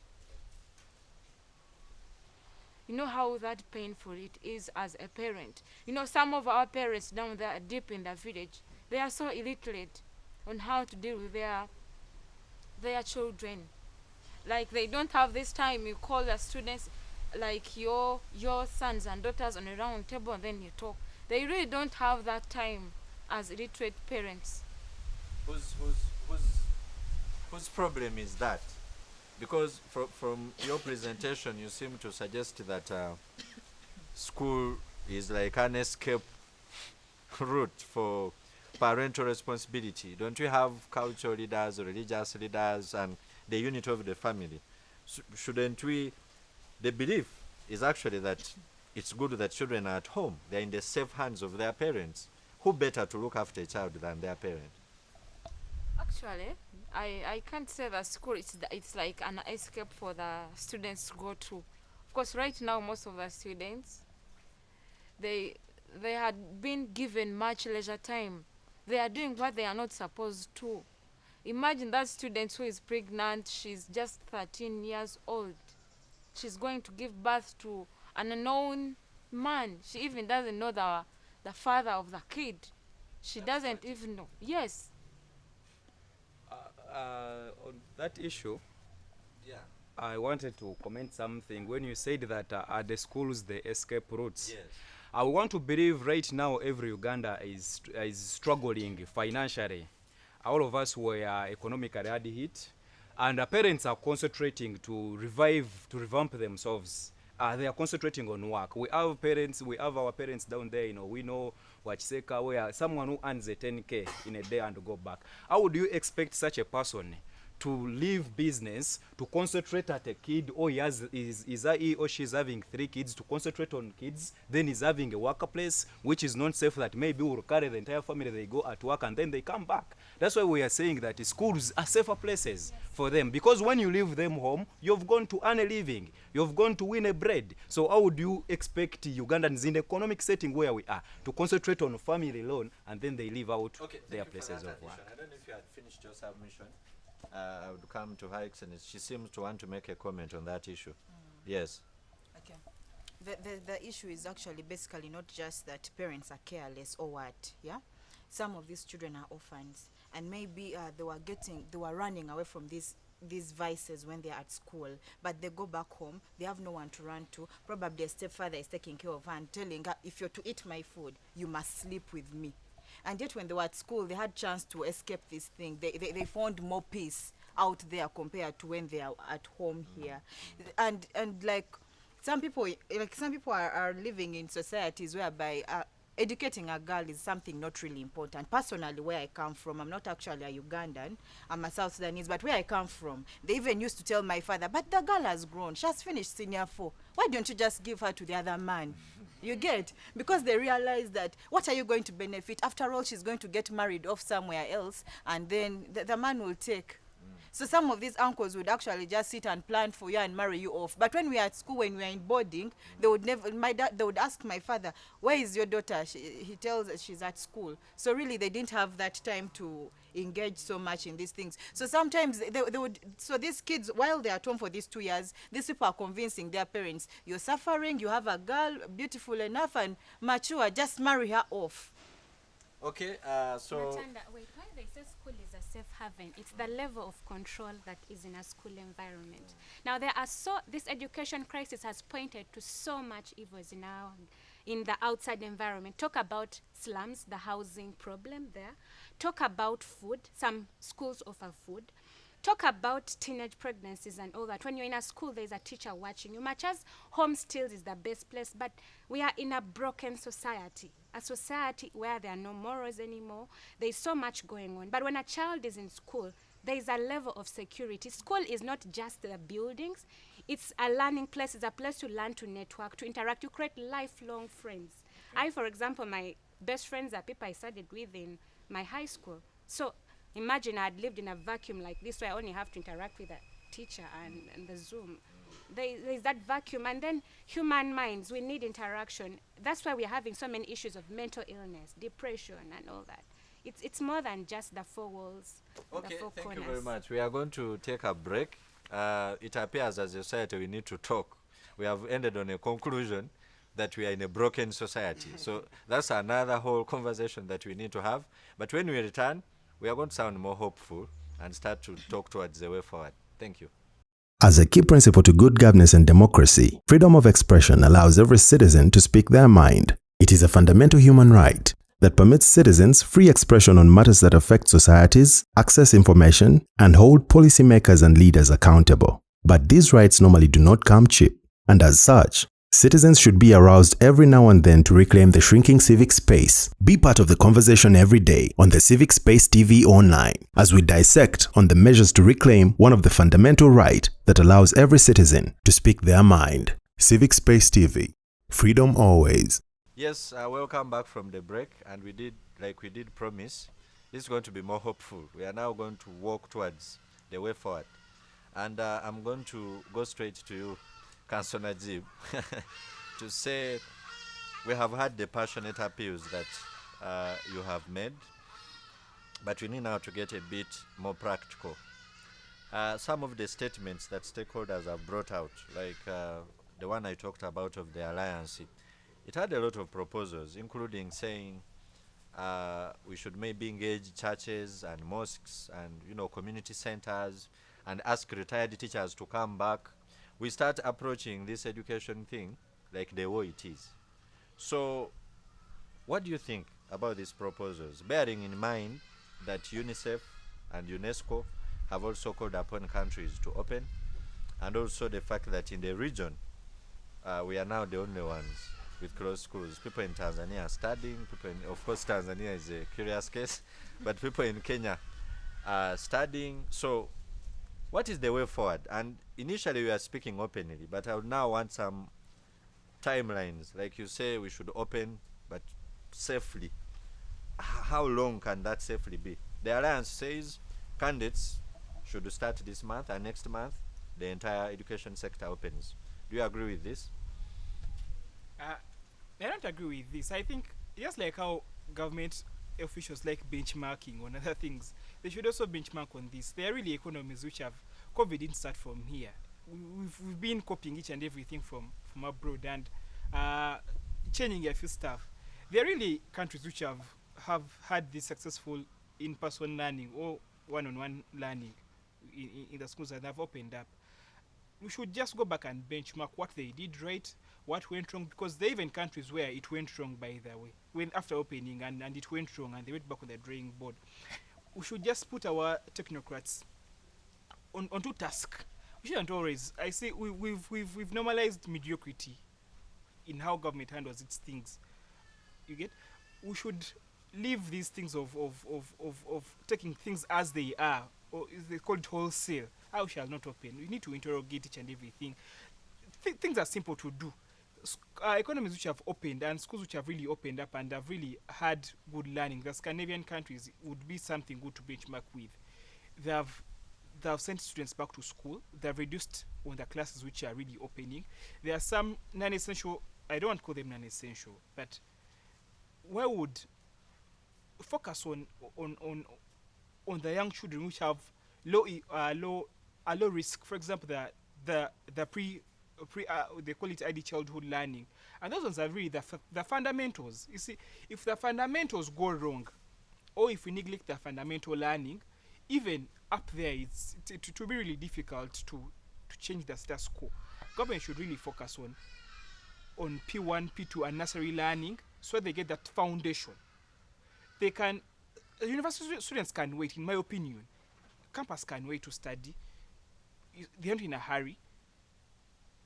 You know how that painful it is as a parent. You know, some of our parents down there deep in the village, they are so illiterate on how to deal with their children. Like they don't have this time. You call the students, like your sons and daughters, on a round table and then you talk. They really don't have that time as illiterate parents. Whose problem is that? Because from your presentation, you seem to suggest that school is like an escape route for parental responsibility. Don't we have cultural leaders, religious leaders, and the unit of the family? Shouldn't we? The belief is actually that it's good that children are at home. They're in the safe hands of their parents. Who better to look after a child than their parent? Actually, I can't say that school it's like an escape for the students to go to. Of course, right now most of the students, they had been given much leisure time. They are doing what they are not supposed to. Imagine that student who is pregnant. She's just 13 years old. She's going to give birth to an unknown man. She even doesn't know the father of the kid. She doesn't even know. Yes. On that issue, Yeah. I wanted to comment something. When you said that at the schools, the escape routes, Yes. I want to believe right now every Uganda is struggling financially. All of us were economically hard hit, and parents are concentrating to revamp themselves. They are concentrating on work. We have our parents down there, you know, we know Wachiseka, where someone who earns a 10K in a day and go back. How would you expect such a person to leave business to concentrate at a kid, or he or she's having 3 kids, to concentrate on kids, then he's having a workplace which is not safe, that maybe will carry the entire family, they go at work and then they come back. That's why we are saying that schools are safer places for them, because when you leave them home, you've gone to earn a living, you've gone to win a bread. So how would you expect Ugandans in the economic setting where we are to concentrate on family alone and then they leave out their places of work? I don't know if you had finished your submission. I would come to Her Excellency. She seems to want to make a comment on that issue. Yes. Okay. The issue is actually basically not just that parents are careless or what, yeah? Some of these children are orphans, and maybe they were running away from these vices when they're at school, but they go back home, they have no one to run to. Probably a stepfather is taking care of her and telling her, if you're to eat my food, you must sleep with me. And yet when they were at school, they had chance to escape this thing. They found more peace out there compared to when they are at home here. And like some people are living in societies whereby educating a girl is something not really important. Personally, where I come from, I'm not actually a Ugandan, I'm a South Sudanese, but where I come from, they even used to tell my father, but the girl has grown, she has finished senior 4, why don't you just give her to the other man? You get? Because they realize that, what are you going to benefit? After all, she's going to get married off somewhere else, and then the man will take. So some of these uncles would actually just sit and plan for you and marry you off. But when we are at school, when we are in boarding, they would they would ask my father, where is your daughter? He tells us she's at school. So really, they didn't have that time to engage so much in these things. So sometimes they would, so these kids, while they're at home for these 2 years, these people are convincing their parents, you're suffering, you have a girl, beautiful enough and mature, just marry her off. Okay, so Matanda, wait, when they say school is a safe haven, it's the level of control that is in a school environment. Now, this education crisis has pointed to so much evils in the outside environment. Talk about slums, the housing problem there. Talk about food. Some schools offer food. Talk about teenage pregnancies and all that. When you're in a school, there's a teacher watching you. Much as home still is the best place, but we are in a broken society. A society where there are no morals anymore. There's so much going on. But when a child is in school, there is a level of security. School is not just the buildings. It's a learning place. It's a place to learn, to network, to interact, to create lifelong friends. I, for example, my best friends are people I studied with in my high school. So imagine I had lived in a vacuum like this where I only have to interact with a teacher and the Zoom. There's that vacuum. And then human minds, we need interaction. That's why we're having so many issues of mental illness, depression, and all that. It's more than just the four walls, okay, the four thank corners. you very much. We are going to take a break. It appears as a society we need to talk. We have ended on a conclusion that we are in a broken society. So that's another whole conversation that we need to have. But when we return, we are going to sound more hopeful and start to talk towards the way forward. Thank you. As a key principle to good governance and democracy, freedom of expression allows every citizen to speak their mind. It is a fundamental human right that permits citizens free expression on matters that affect societies, access information, and hold policymakers and leaders accountable. But these rights normally do not come cheap, and as such, citizens should be aroused every now and then to reclaim the shrinking civic space. Be part of the conversation every day on the Civic Space TV online as we dissect on the measures to reclaim one of the fundamental rights that allows every citizen to speak their mind. Civic Space TV. Freedom always. Yes, welcome back from the break, and we did promise, this is going to be more hopeful. We are now going to walk towards the way forward. And I'm going to go straight to you, Councillor Najib, to say we have had the passionate appeals that you have made, but we need now to get a bit more practical. Some of the statements that stakeholders have brought out, like the one I talked about of the alliance, it had a lot of proposals, including saying we should maybe engage churches and mosques and community centers and ask retired teachers to come back. We start approaching this education thing like the way it is. So what do you think about these proposals, bearing in mind that UNICEF and UNESCO have also called upon countries to open, and also the fact that in the region we are now the only ones with closed schools? People in Tanzania are studying, of course Tanzania is a curious case, but people in Kenya are studying. So what is the way forward? And initially we are speaking openly, but I would now want some timelines. Like you say, we should open, but safely. How long can that safely be? The Alliance says candidates should start this month, and next month the entire education sector opens. Do you agree with this? I don't agree with this. I think just like how government officials like benchmarking on other things, they should also benchmark on this. There are really economies which have COVID didn't start from here. We've been copying each and everything from abroad and changing a few stuff. There are really countries which have had this successful in-person learning or one-on-one learning in the schools that have opened up. We should just go back and benchmark what they did right, what went wrong, because there are even countries where it went wrong, by the way, when after opening and it went wrong and they went back on the drawing board. We should just put our technocrats onto task. We shouldn't always. I say we've normalized mediocrity in how government handles its things. You get? We should leave these things of taking things as they are, or is they called wholesale. How shall not open? We need to interrogate each and everything. Things are simple to do. Economies which have opened and schools which have really opened up and have really had good learning, the Scandinavian countries would be something good to benchmark with. They have sent students back to school. They have reduced on the classes which are really opening. There are some non-essential, I don't want to call them non-essential, but where would focus on the young children which have low risk. For example, the they call it early childhood learning, and those ones are really the fundamentals. You see, if the fundamentals go wrong, or if we neglect the fundamental learning, even up there, it will be really difficult to change the status quo. Government should really focus on P1, P2, and nursery learning, so they get that foundation. University students can wait, in my opinion. Campus can wait to study. They're not in a hurry.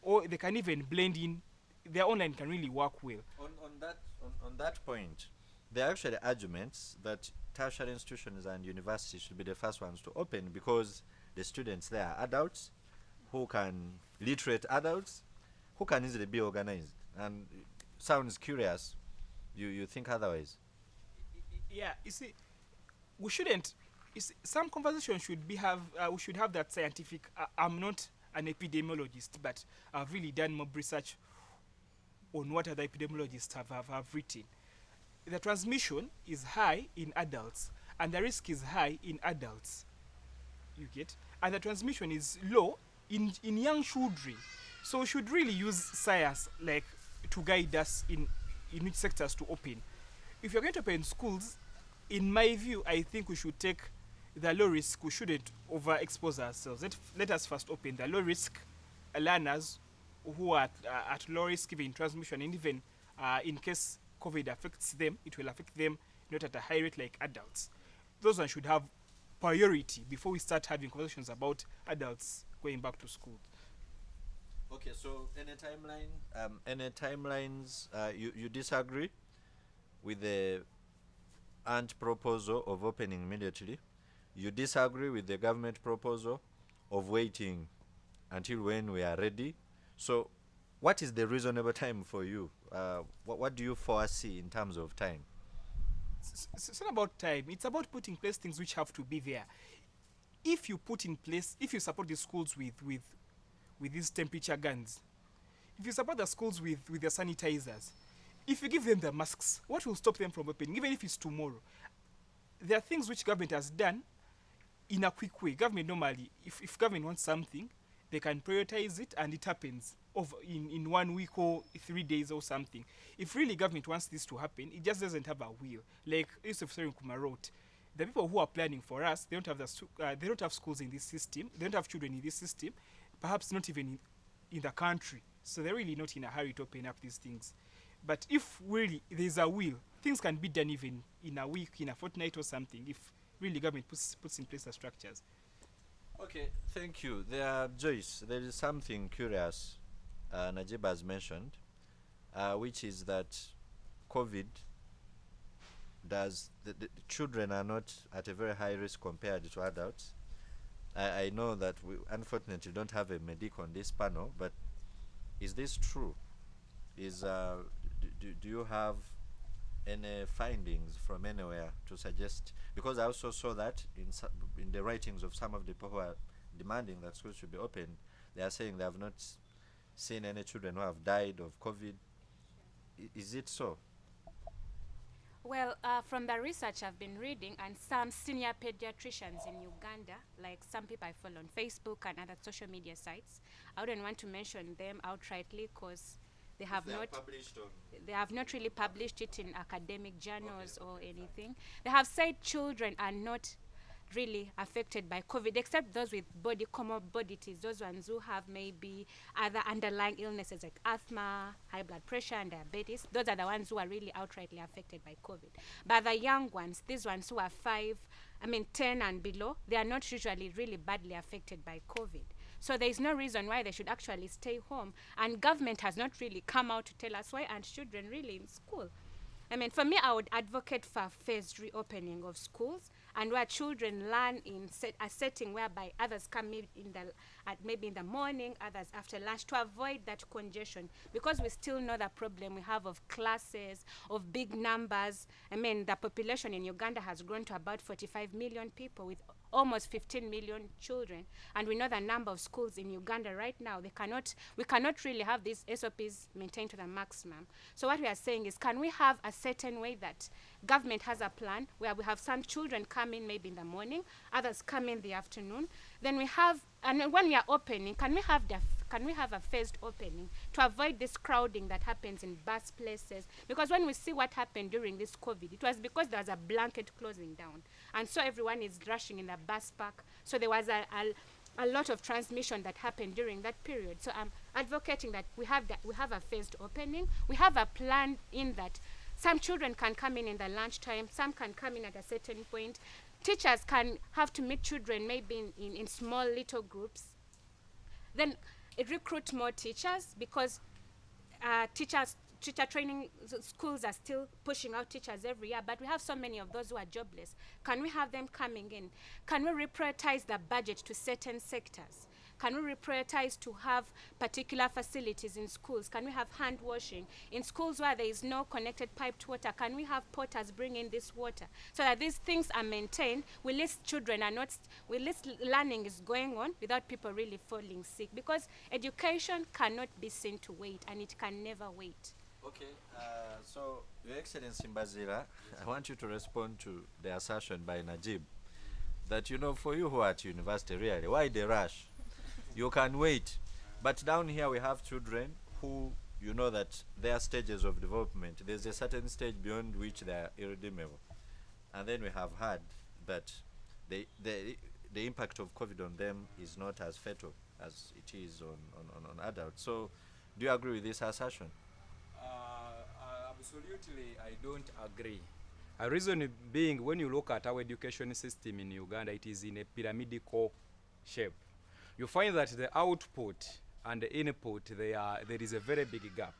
Or they can even blend in. Their online can really work well. On that point, there are actually arguments that tertiary institutions and universities should be the first ones to open, because the students there are adults who can literate adults who can easily be organized. And sounds curious. You think otherwise? Yeah, you see, we shouldn't. Some conversation should we should have that scientific. I'm not an epidemiologist, but I've really done more research on what other epidemiologists have written. The transmission is high in adults, and the risk is high in adults. You get? And the transmission is low in young children. So we should really use science like to guide us in which sectors to open. If you're going to open schools, in my view, I think we should take the low risk. We shouldn't overexpose ourselves. Let us first open the low risk learners who are at low risk even transmission, and even in case COVID affects them, it will affect them not at a high rate like adults. Those ones should have priority before we start having conversations about adults going back to school. Okay, so any timelines? You disagree with the ANT proposal of opening immediately? You disagree with the government proposal of waiting until when we are ready? So what is the reasonable time for you? What do you foresee in terms of time? It's not about time. It's about putting in place things which have to be there. If you support the schools with these temperature guns, if you support the schools with the sanitizers, if you give them the masks, what will stop them from opening, even if it's tomorrow? There are things which government has done in a quick way. Government normally, if government wants something, they can prioritize it and it happens in 1 week or 3 days or something. If really government wants this to happen, it just doesn't have a will. Like Yusuf Serin-Kuma wrote, the people who are planning for us, they don't have schools in this system, they don't have children in this system, perhaps not even in the country. So they're really not in a hurry to open up these things. But if really there's a will, things can be done even in a week, in a fortnight or something, if really government puts in place the structures. Okay, thank you. Joyce, there is something curious Najib has mentioned, which is that COVID the children are not at a very high risk compared to adults. I know that we unfortunately don't have a medic on this panel, but is this true? Do you have any findings from anywhere to suggest? Because I also saw that in the writings of some of the people who are demanding that schools should be open, they are saying they have not seen any children who have died of COVID. Is it so? Well, from the research I've been reading, and some senior pediatricians in Uganda, like some people I follow on Facebook and other social media sites, I wouldn't want to mention them outrightly because they have not really published it in academic journals or anything. They have said children are not really affected by COVID, except those with body comorbidities, those ones who have maybe other underlying illnesses like asthma, high blood pressure, and diabetes. Those are the ones who are really outrightly affected by COVID. But the young ones, these ones who are 10 and below, they are not usually really badly affected by COVID. So there is no reason why they should actually stay home. And government has not really come out to tell us why aren't children really in school. For me, I would advocate for phased reopening of schools and where children learn in a setting whereby others come maybe in the morning, others after lunch, to avoid that congestion. Because we still know the problem we have of classes, of big numbers. The population in Uganda has grown to about 45 million people with almost 15 million children. And we know the number of schools in Uganda right now. We cannot really have these SOPs maintained to the maximum. So what we are saying is, can we have a certain way that government has a plan where we have some children come in maybe in the morning, others come in the afternoon. Then we have, and when we are opening, can we have can we have a phased opening to avoid this crowding that happens in bus places? Because when we see what happened during this COVID, it was because there was a blanket closing down. And so everyone is rushing in the bus park. So there was a lot of transmission that happened during that period. So I'm advocating that we have a phased opening. We have a plan in that some children can come in the lunchtime, some can come in at a certain point. Teachers can have to meet children maybe in small little groups. Then it recruit more teachers because teacher training schools are still pushing out teachers every year, but we have so many of those who are jobless. Can we have them coming in? Can we reprioritize the budget to certain sectors? Can we reprioritize to have particular facilities in schools? Can we have hand washing? In schools where there is no connected piped water, can we have porters bring in this water? So that these things are maintained, we list children are not, we list learning is going on without people really falling sick. Because education cannot be seen to wait, and it can never wait. Okay, so Your Excellency Mbaziira, I want you to respond to the assertion by Najib that, you know, for you who are at university, really, why the rush? You can wait. But down here we have children who, you know, that their stages of development, there's a certain stage beyond which they are irredeemable. And then we have heard that the impact of COVID on them is not as fatal as it is on adults. So do you agree with this assertion? Absolutely, I don't agree. A reason being, when you look at our education system in Uganda, it is in a pyramidal shape. You find that the output and the input, there is a very big gap.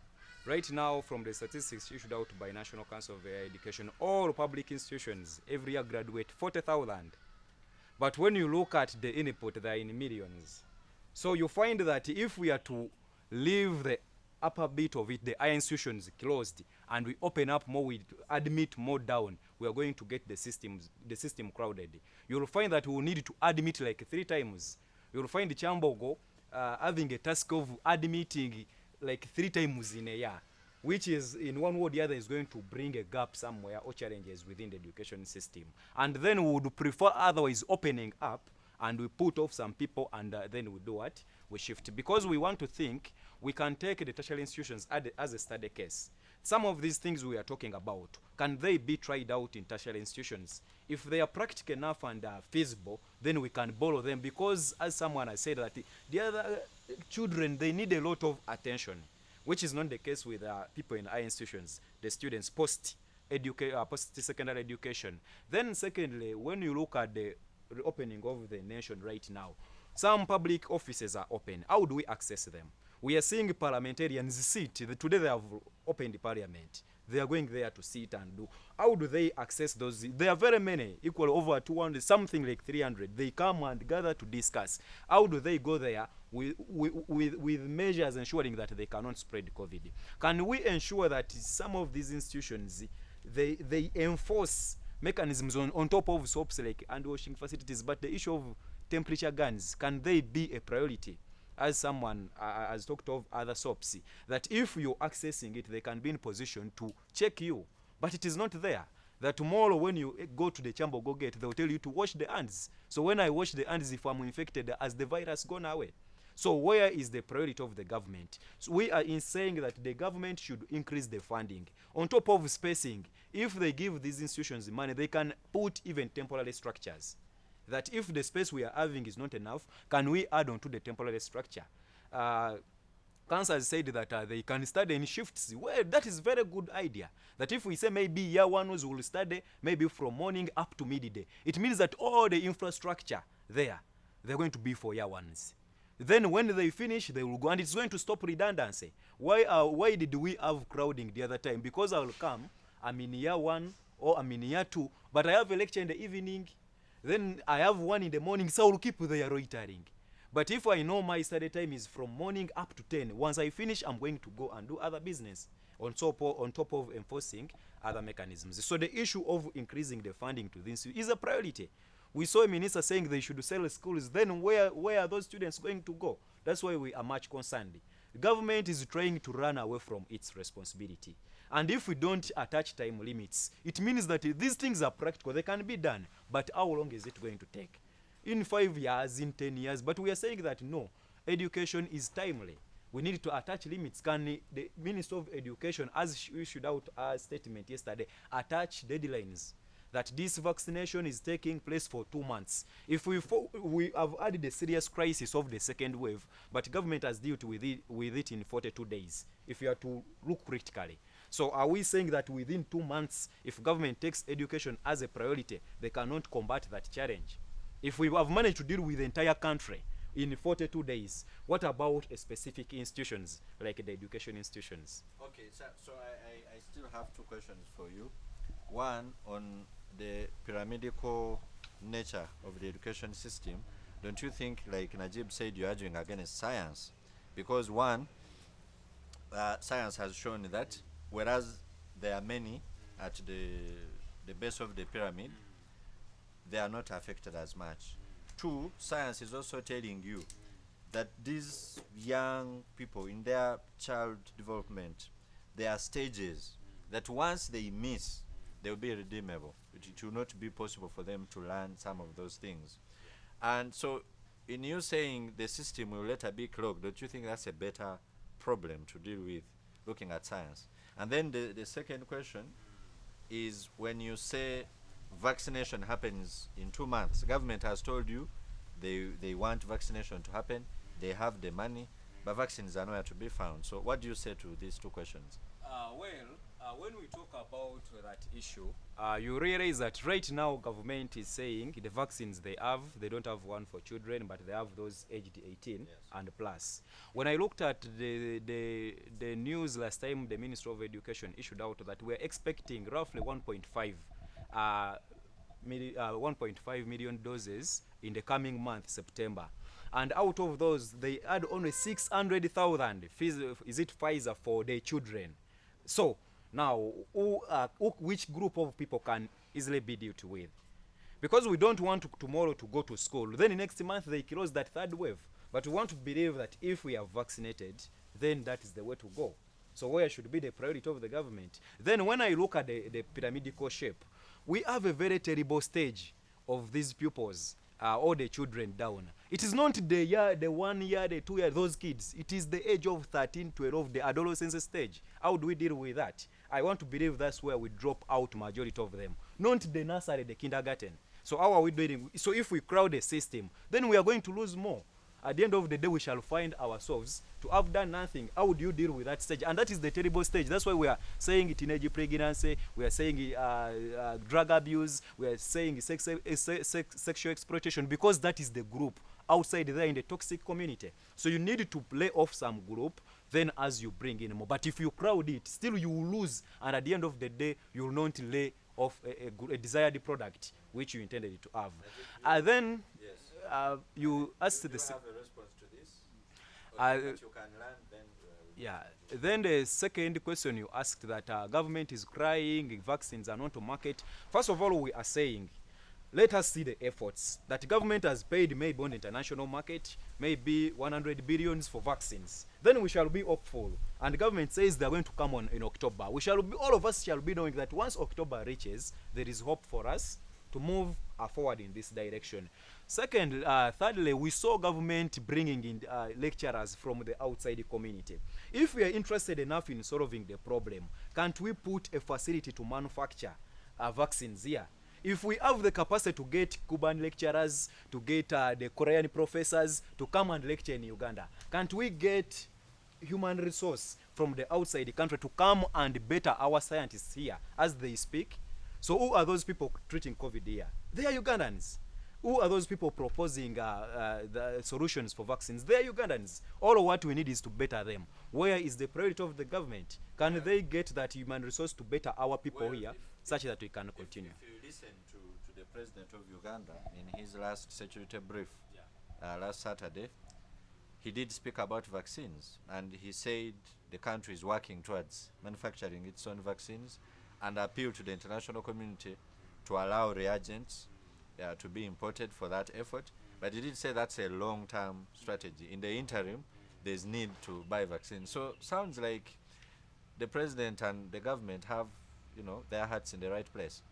Right now, from the statistics issued out by National Council of Education, all public institutions every year graduate 40,000. But when you look at the input, they are in millions. So you find that if we are to leave the upper bit of it, the higher institutions closed, and we open up more, we admit more down, we are going to get the system crowded. You will find that we will need to admit like 3 times. You will find Kyambogo having a task of admitting like 3 times in a year, which is, in one word or the other, is going to bring a gap somewhere or challenges within the education system. And then we would prefer otherwise opening up, and we put off some people, and then we do what? We shift. Because we want to think we can take the tertiary institutions as a study case. Some of these things we are talking about, can they be tried out in tertiary institutions? If they are practical enough and feasible, then we can borrow them, because as someone has said, that the other children, they need a lot of attention, which is not the case with people in high institutions, the students post-secondary education. Then secondly, when you look at the reopening of the nation right now, some public offices are open. How do we access them? We are seeing parliamentarians sit. Today they have opened the parliament. They are going there to sit and do. How do they access those? There are very many, equal over 200, something like 300. They come and gather to discuss. How do they go there with measures ensuring that they cannot spread COVID? Can we ensure that some of these institutions, they enforce mechanisms on top of soaps like hand washing facilities, but the issue of temperature guns, can they be a priority? As someone has talked of other soaps, that if you're accessing it, they can be in position to check you. But it is not there. That tomorrow when you go to the Kyambogo gate, they'll tell you to wash the hands. So when I wash the hands, if I'm infected, has the virus gone away? So where is the priority of the government? So we are in saying that the government should increase the funding. On top of spacing, if they give these institutions money, they can put even temporary structures. That if the space we are having is not enough, can we add on to the temporary structure? Council has said that they can study in shifts. Well, that is very good idea. That if we say maybe year ones will study maybe from morning up to midday, it means that all the infrastructure there, they're going to be for year ones. Then when they finish, they will go, and it's going to stop redundancy. Why did we have crowding the other time? Because I will come, I'm in year 1 or I'm in year 2, but I have a lecture in the evening, then I have one in the morning, so I will keep there loitering. But if I know my study time is from morning up to 10, once I finish, I'm going to go and do other business on top of enforcing other mechanisms. So the issue of increasing the funding to this is a priority. We saw a minister saying they should sell schools. Then where are those students going to go? That's why we are much concerned. The government is trying to run away from its responsibility. And if we don't attach time limits, it means that these things are practical. They can be done. But how long is it going to take? In 5 years, in 10 years? But we are saying that no. education is timely. We need to attach limits. Can the Minister of Education, as she issued out a statement yesterday, attach deadlines that this vaccination is taking place for 2 months? If we have had the serious crisis of the second wave, but government has dealt with it in 42 days, if you are to look critically. So are we saying that within 2 months, if government takes education as a priority, they cannot combat that challenge? If we have managed to deal with the entire country in 42 days, what about specific institutions like the education institutions? Okay, so I still have 2 questions for you. One, on the pyramidical nature of the education system. Don't you think, like Najib said, you're arguing against science? Because one, science has shown that whereas there are many at the base of the pyramid, they are not affected as much. 2, science is also telling you that these young people in their child development, there are stages that once they miss, they will be redeemable. It will not be possible for them to learn some of those things. And so in you saying the system will later be clogged, don't you think that's a better problem to deal with, looking at science? And then the second question is, when you say vaccination happens in 2 months, government has told you they want vaccination to happen, they have the money, but vaccines are nowhere to be found. So what do you say to these 2 questions? When we talk about that issue, you realize that right now government is saying the vaccines they don't have one for children, but they have those aged 18 and plus. When I looked at the news last time, the Minister of Education issued out that we're expecting roughly 1.5 million doses in the coming month, September. And out of those, they had only 600,000 is it Pfizer for their children. So now, which group of people can easily be dealt with? Because we don't want tomorrow to go to school. Then next month they close that 3rd wave. But we want to believe that if we are vaccinated, then that is the way to go. So where should be the priority of the government? Then when I look at the pyramidical shape, we have a very terrible stage of these pupils, all the children down. It is not the 1 year, the 2 year, those kids. It is the age of 13, 12, the adolescence stage. How do we deal with that? I want to believe that's where we drop out majority of them, not the nursery, the kindergarten. So how are we doing? So if we crowd the system, then we are going to lose more. At the end of the day, we shall find ourselves to have done nothing. How would you deal with that stage? And that is the terrible stage. That's why we are saying teenage pregnancy, we are saying drug abuse, we are saying sexual exploitation, because that is the group outside there in the toxic community. So you need to play off some group, then as you bring in more. But if you crowd it, still you will lose. And at the end of the day, you will not lay off a desired product which you intended it to have. Then you asked the... Do you have a response to this? That you can learn, then... Yeah. Then the second question you asked, that government is crying, vaccines are not to market. First of all, we are saying, let us see the efforts that government has paid, maybe on the international market, maybe 100 billions for vaccines. Then we shall be hopeful. And the government says they're going to come on in October. We shall be, all of us shall be knowing that once October reaches, there is hope for us to move forward in this direction. Second, thirdly, we saw government bringing in lecturers from the outside community. If we are interested enough in solving the problem, can't we put a facility to manufacture vaccines here? If we have the capacity to get Cuban lecturers, to get the Korean professors to come and lecture in Uganda, can't we get human resource from the outside the country to come and better our scientists here as they speak? So who are those people treating COVID here? They are Ugandans. Who are those people proposing the solutions for vaccines? They are Ugandans. All of what we need is to better them. Where is the priority of the government? Can they get that human resource to better our people here, such that we can continue? If you listen to the president of Uganda in his last security brief last Saturday, he did speak about vaccines, and he said the country is working towards manufacturing its own vaccines and appeal to the international community to allow reagents to be imported for that effort. But he did say that's a long-term strategy. In the interim, there's need to buy vaccines. So sounds like the president and the government have, their hearts in the right place.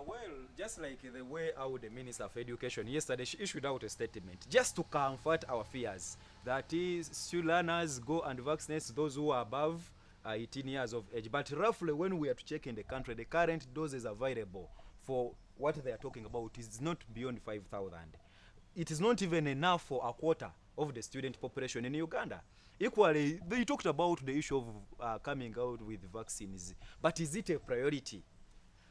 Well, just like the way how the Minister of Education yesterday, she issued out a statement just to comfort our fears That is, school learners go and vaccinate those who are above 18 years of age. But roughly, when we are to check in the country, the current doses available for what they are talking about is not beyond 5,000. It is not even enough for a quarter of the student population in Uganda. Equally, they talked about the issue of coming out with vaccines, but is it a priority?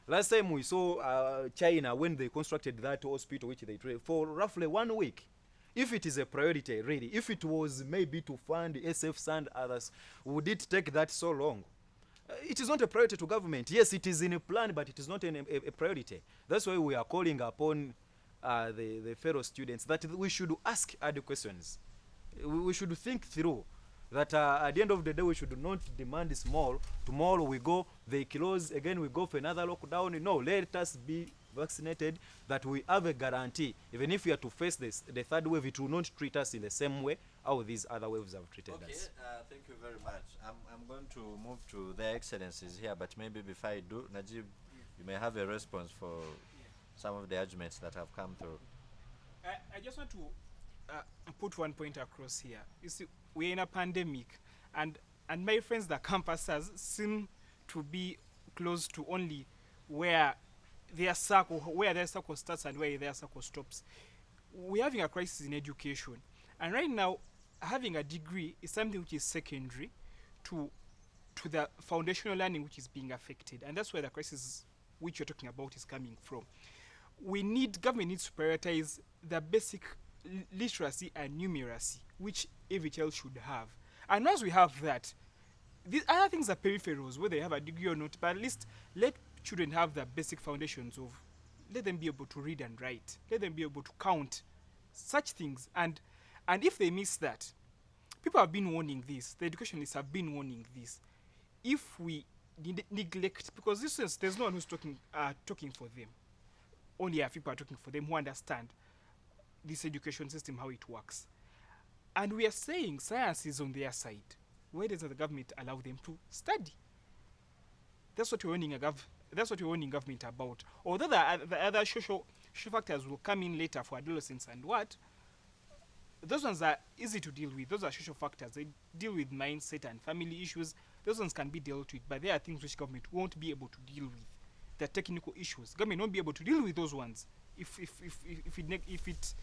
Last time we saw China when they constructed that hospital, which they trained for roughly 1 week. If it is a priority, really, if it was maybe to fund SFs and others, would it take that so long? It is not a priority to government. Yes, it is in a plan, but it is not a priority. That's why we are calling upon the fellow students that we should ask other questions. We should think through that at the end of the day, we should not demand small. Tomorrow we go, they close, again we go for another lockdown. No, let us be vaccinated, that we have a guarantee. Even if we are to face the third wave, it will not treat us in the same way how these other waves have treated us. Thank you very much. I'm going to move to their excellencies here, but maybe before I do, Najib, you may have a response for some of the arguments that have come through. I just want to put one point across here. You see, we're in a pandemic, and my friends, the campuses, seem to be close to only where their circle starts and where their circle stops. We're having a crisis in education, and right now, having a degree is something which is secondary to the foundational learning which is being affected, and that's where the crisis which you're talking about is coming from. Government needs to prioritize the basic literacy and numeracy, which every child should have. And once we have that, these other things are peripherals, whether they have a degree or not, but at least let children have the basic foundations of, let them be able to read and write, let them be able to count, such things. And if they miss that, people have been warning this, the educationists have been warning this. If we neglect, because this is, there's no one who's talking for them, only a few people are talking for them who understand this education system, how it works. And we are saying science is on their side. Why doesn't the government allow them to study? That's what we're warning government about. Although the other social factors will come in later for adolescents and what, those ones are easy to deal with. Those are social factors. They deal with mindset and family issues. Those ones can be dealt with, but there are things which government won't be able to deal with. The technical issues. Government won't be able to deal with those ones if it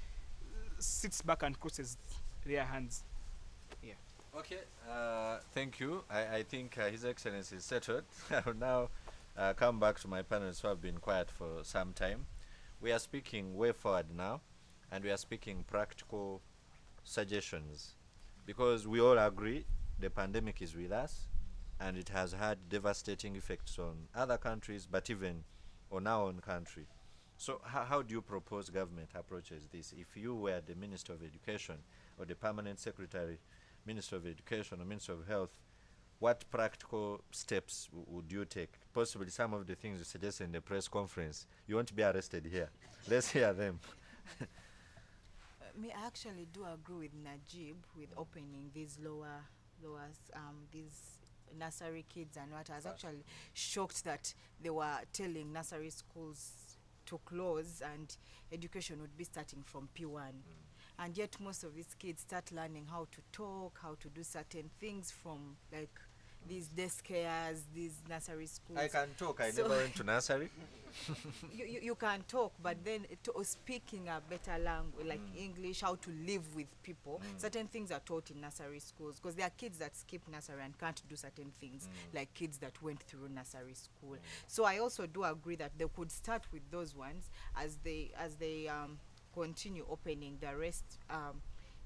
sits back and crosses their hands. Yeah. Okay. Thank you. I think His Excellency is settled. I will now come back to my panelists who have been quiet for some time. We are speaking way forward now, and we are speaking practical suggestions, because we all agree the pandemic is with us, and it has had devastating effects on other countries, but even on our own country. So how do you propose government approaches this? If you were the Minister of Education or the Permanent Secretary, Minister of Education or Minister of Health, what practical steps would you take? Possibly some of the things you suggested in the press conference. You won't be arrested here. Let's hear them. I actually do agree with Najib with opening these these nursery kids and what. I was actually shocked that they were telling nursery schools to close and education would be starting from P1. And yet most of these kids start learning how to talk, how to do certain things from like these daycares, these nursery schools. I can talk. I never went to nursery. You can talk, but then speaking a better language, like English, how to live with people, certain things are taught in nursery schools, because there are kids that skip nursery and can't do certain things, like kids that went through nursery school. So I also do agree that they could start with those ones as they continue opening the rest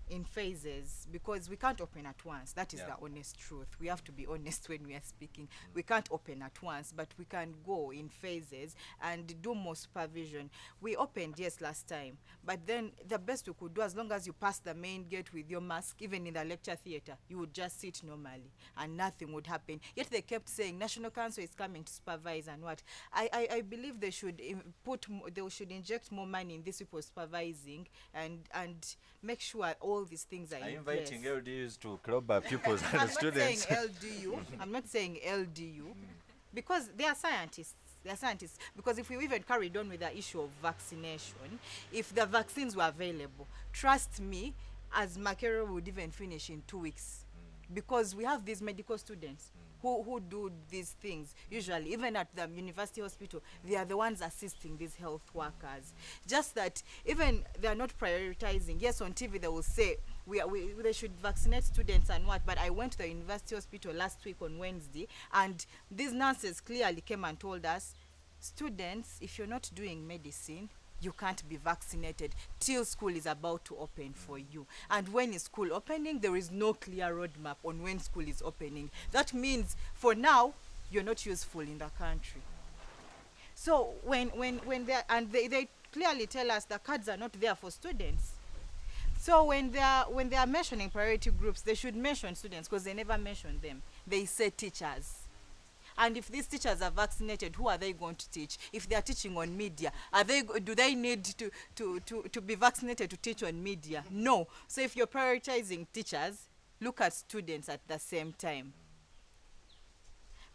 in phases, because we can't open at once. That is the honest truth. We have to be honest when we are speaking. We can't open at once, but we can go in phases and do more supervision. We opened, yes, last time, but then the best we could do, as long as you pass the main gate with your mask, even in the lecture theater, you would just sit normally and nothing would happen. Yet they kept saying National Council is coming to supervise and what. I believe they should they should inject more money in these people supervising and make sure all these things are in place. Inviting LDUs to club our pupils and students. I'm not saying LDU, because they are scientists. They are scientists. Because if we even carried on with the issue of vaccination, if the vaccines were available, trust me, as Makerere would even finish in 2 weeks, because we have these medical students who do these things. Usually, even at the university hospital, they are the ones assisting these health workers. Just that even they are not prioritizing. Yes, on TV they will say they should vaccinate students and what, but I went to the university hospital last week on Wednesday, and these nurses clearly came and told us, students, if you're not doing medicine, you can't be vaccinated till school is about to open for you. And when is school opening? There is no clear roadmap on when school is opening. That means for now, you're not useful in the country. So when they clearly tell us the cards are not there for students. So when they are mentioning priority groups, they should mention students, because they never mention them. They say teachers. And if these teachers are vaccinated, who are they going to teach? If they are teaching on media, do they need to be vaccinated to teach on media? No. So if you're prioritizing teachers, look at students at the same time.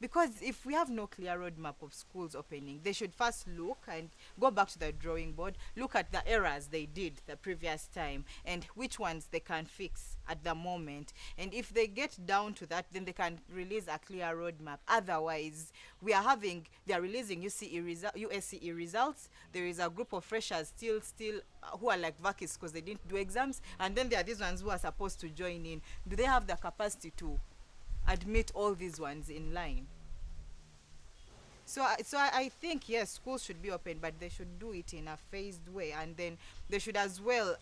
Because if we have no clear roadmap of schools opening, they should first look and go back to the drawing board, look at the errors they did the previous time and which ones they can fix at the moment. And if they get down to that, then they can release a clear roadmap. Otherwise, they are releasing USCE results. There is a group of freshers still who are like vacants because they didn't do exams. And then there are these ones who are supposed to join in. Do they have the capacity to admit all these ones in line? So I think, yes, schools should be open, but they should do it in a phased way, and then they should as well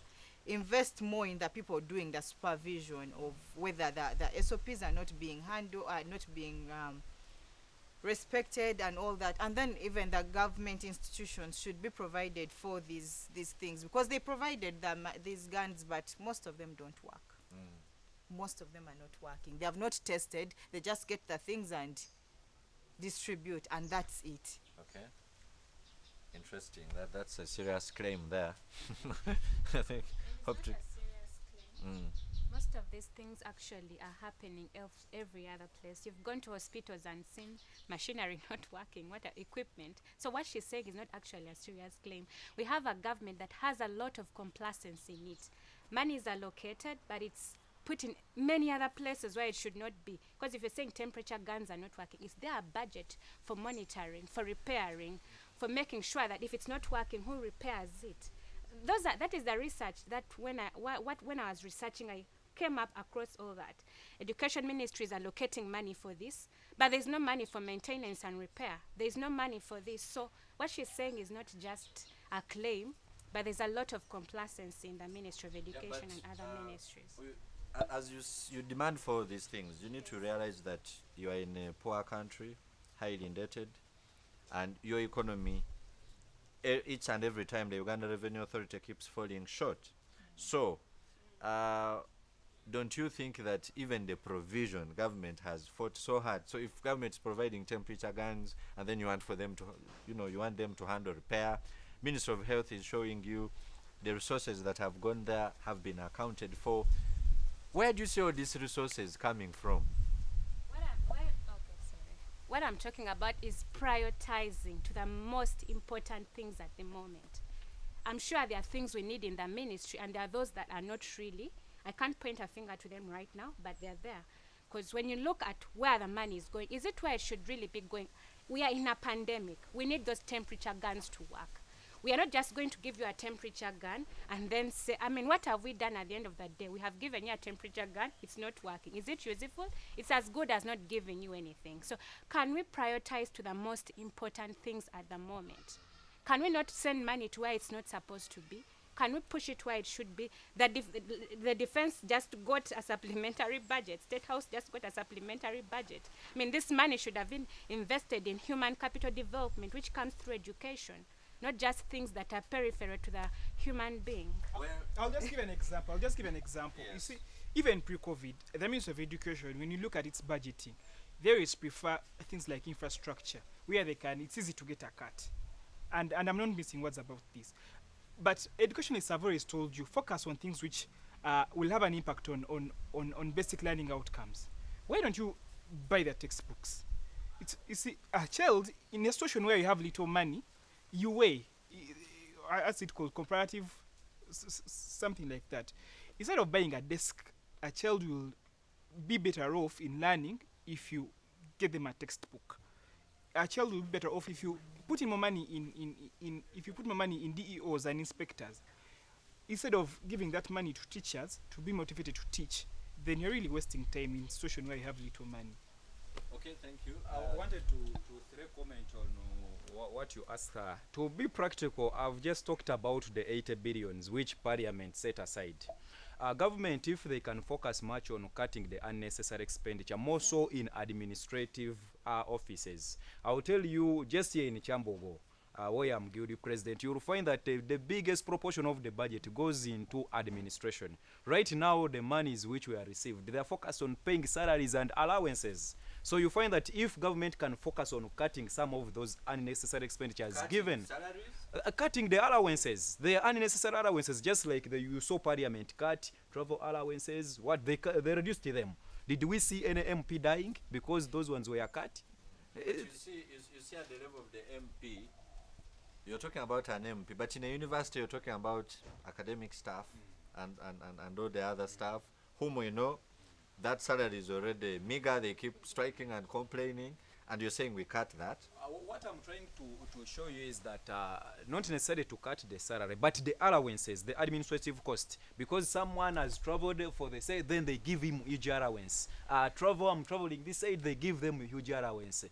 invest more in the people doing the supervision of whether the SOPs are not being handled, are not being respected and all that. And then even the government institutions should be provided for these things, because they provided them these guns, but most of them don't work. Most of them are not working. They have not tested. They just get the things and distribute, and that's it. Okay. Interesting. That's a serious claim there. I think. Hope to. Most of these things actually are happening every other place. You've gone to hospitals and seen machinery not working, equipment. So what she's saying is not actually a serious claim. We have a government that has a lot of complacency in it. Money is allocated, but it's put in many other places where it should not be. Because if you're saying temperature guns are not working, is there a budget for monitoring, for repairing, for making sure that if it's not working, who repairs it? That is the research that when I was researching, I came up across all that. Education ministry is allocating money for this, but there's no money for maintenance and repair. There's no money for this. So what she's saying is not just a claim, but there's a lot of complacency in the Ministry of Education and other ministries. As you demand for these things, you need to realize that you are in a poor country, highly indebted, and your economy, each and every time the Uganda Revenue Authority keeps falling short. So, don't you think that even the provision, government has fought so hard? So if government is providing temperature guns and then you want for them to, you want them to handle repair, Ministry of Health is showing you the resources that have gone there have been accounted for. Where do you see all these resources coming from? What I'm talking about is prioritizing to the most important things at the moment. I'm sure there are things we need in the ministry, and there are those that are not really. I can't point a finger to them right now, but they're there. Because when you look at where the money is going, is it where it should really be going? We are in a pandemic. We need those temperature guns to work. We are not just going to give you a temperature gun and then say, what have we done at the end of the day? We have given you a temperature gun, it's not working. Is it useful? It's as good as not giving you anything. So can we prioritize to the most important things at the moment? Can we not send money to where it's not supposed to be? Can we push it where it should be? The defense just got a supplementary budget. State House just got a supplementary budget. This money should have been invested in human capital development, which comes through education, not just things that are peripheral to the human being. Well, I'll just give an example. Yes. You see, even pre-COVID, the Ministry of Education, when you look at its budgeting, they always prefer things like infrastructure, where it's easy to get a cut. And I'm not missing words about this. But educationalists have always told you, focus on things which will have an impact on basic learning outcomes. Why don't you buy the textbooks? You see, a child in a situation where you have little money, you weigh, as it's called, comparative something like that. Instead of buying a desk, a child will be better off in learning if you get them a textbook. A child will be better off if you put in more money in DEOs and inspectors. Instead of giving that money to teachers to be motivated to teach, then you're really wasting time in a situation where you have little money. Okay, thank you. I wanted to comment on what you asked her. To be practical, I've just talked about the 80 billions which Parliament set aside. Government, if they can focus much on cutting the unnecessary expenditure, more so in administrative offices. I'll tell you, just here in Kyambogo, where I'm Guild President, you'll find that the biggest proportion of the budget goes into administration. Right now, the monies which we are received, they are focused on paying salaries and allowances. So you find that if government can focus on cutting some of those unnecessary expenditures, cutting the allowances, the unnecessary allowances, just like you saw Parliament cut travel allowances, what they reduced them. Did we see any MP dying because those ones were cut? You see at the level of the MP, you're talking about an MP, but in a university you're talking about academic staff and all the other staff whom we know that salary is already meager, they keep striking and complaining, and you're saying we cut that? What I'm trying to show you is that not necessarily to cut the salary, but the allowances, the administrative cost. Because someone has traveled for the side, then they give him huge allowance. I'm traveling this side, they give them huge allowance.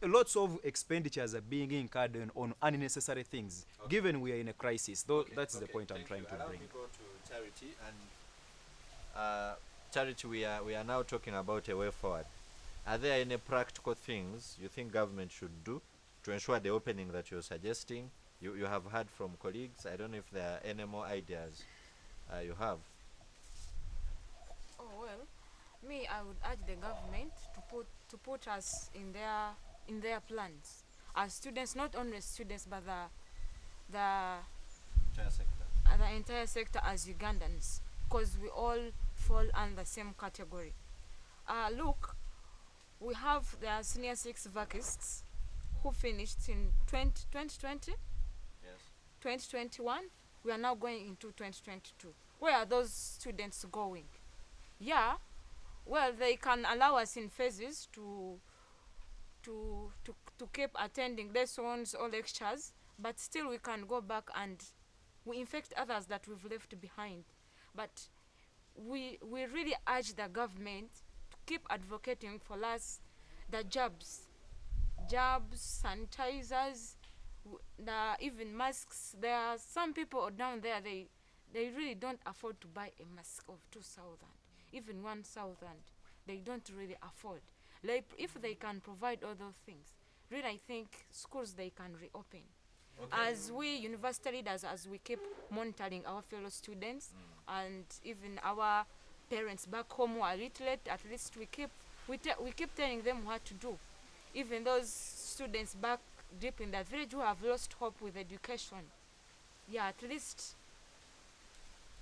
Lots of expenditures are being incurred on unnecessary things, given we are in a crisis. That's the point I'm trying to bring. Allow me go to Charity, and Charity, we are now talking about a way forward. Are there any practical things you think government should do to ensure the opening that you're suggesting? You have heard from colleagues. I don't know if there are any more ideas you have. Oh well, me, I would urge the government to put us in their plans as students, not only students but the entire sector as Ugandans, because we all fall under the same category. Look, we have the senior 6 vacists who finished in 2020, Yes. 2021. We are now going into 2022. Where are those students going? Yeah, well, they can allow us in phases to keep attending lessons or lectures, but still we can go back and we infect others that we've left behind. But we really urge the government to keep advocating for us the jabs, sanitizers, even masks. There are some people down there, they really don't afford to buy a mask of 2,000, even 1,000. They don't really afford. Like, if they can provide all those things, really I think schools, they can reopen. Okay. As we university leaders, as we keep monitoring our fellow students and even our parents back home who are literate, at least we keep telling them what to do. Even those students back deep in the village who have lost hope with education, yeah, at least.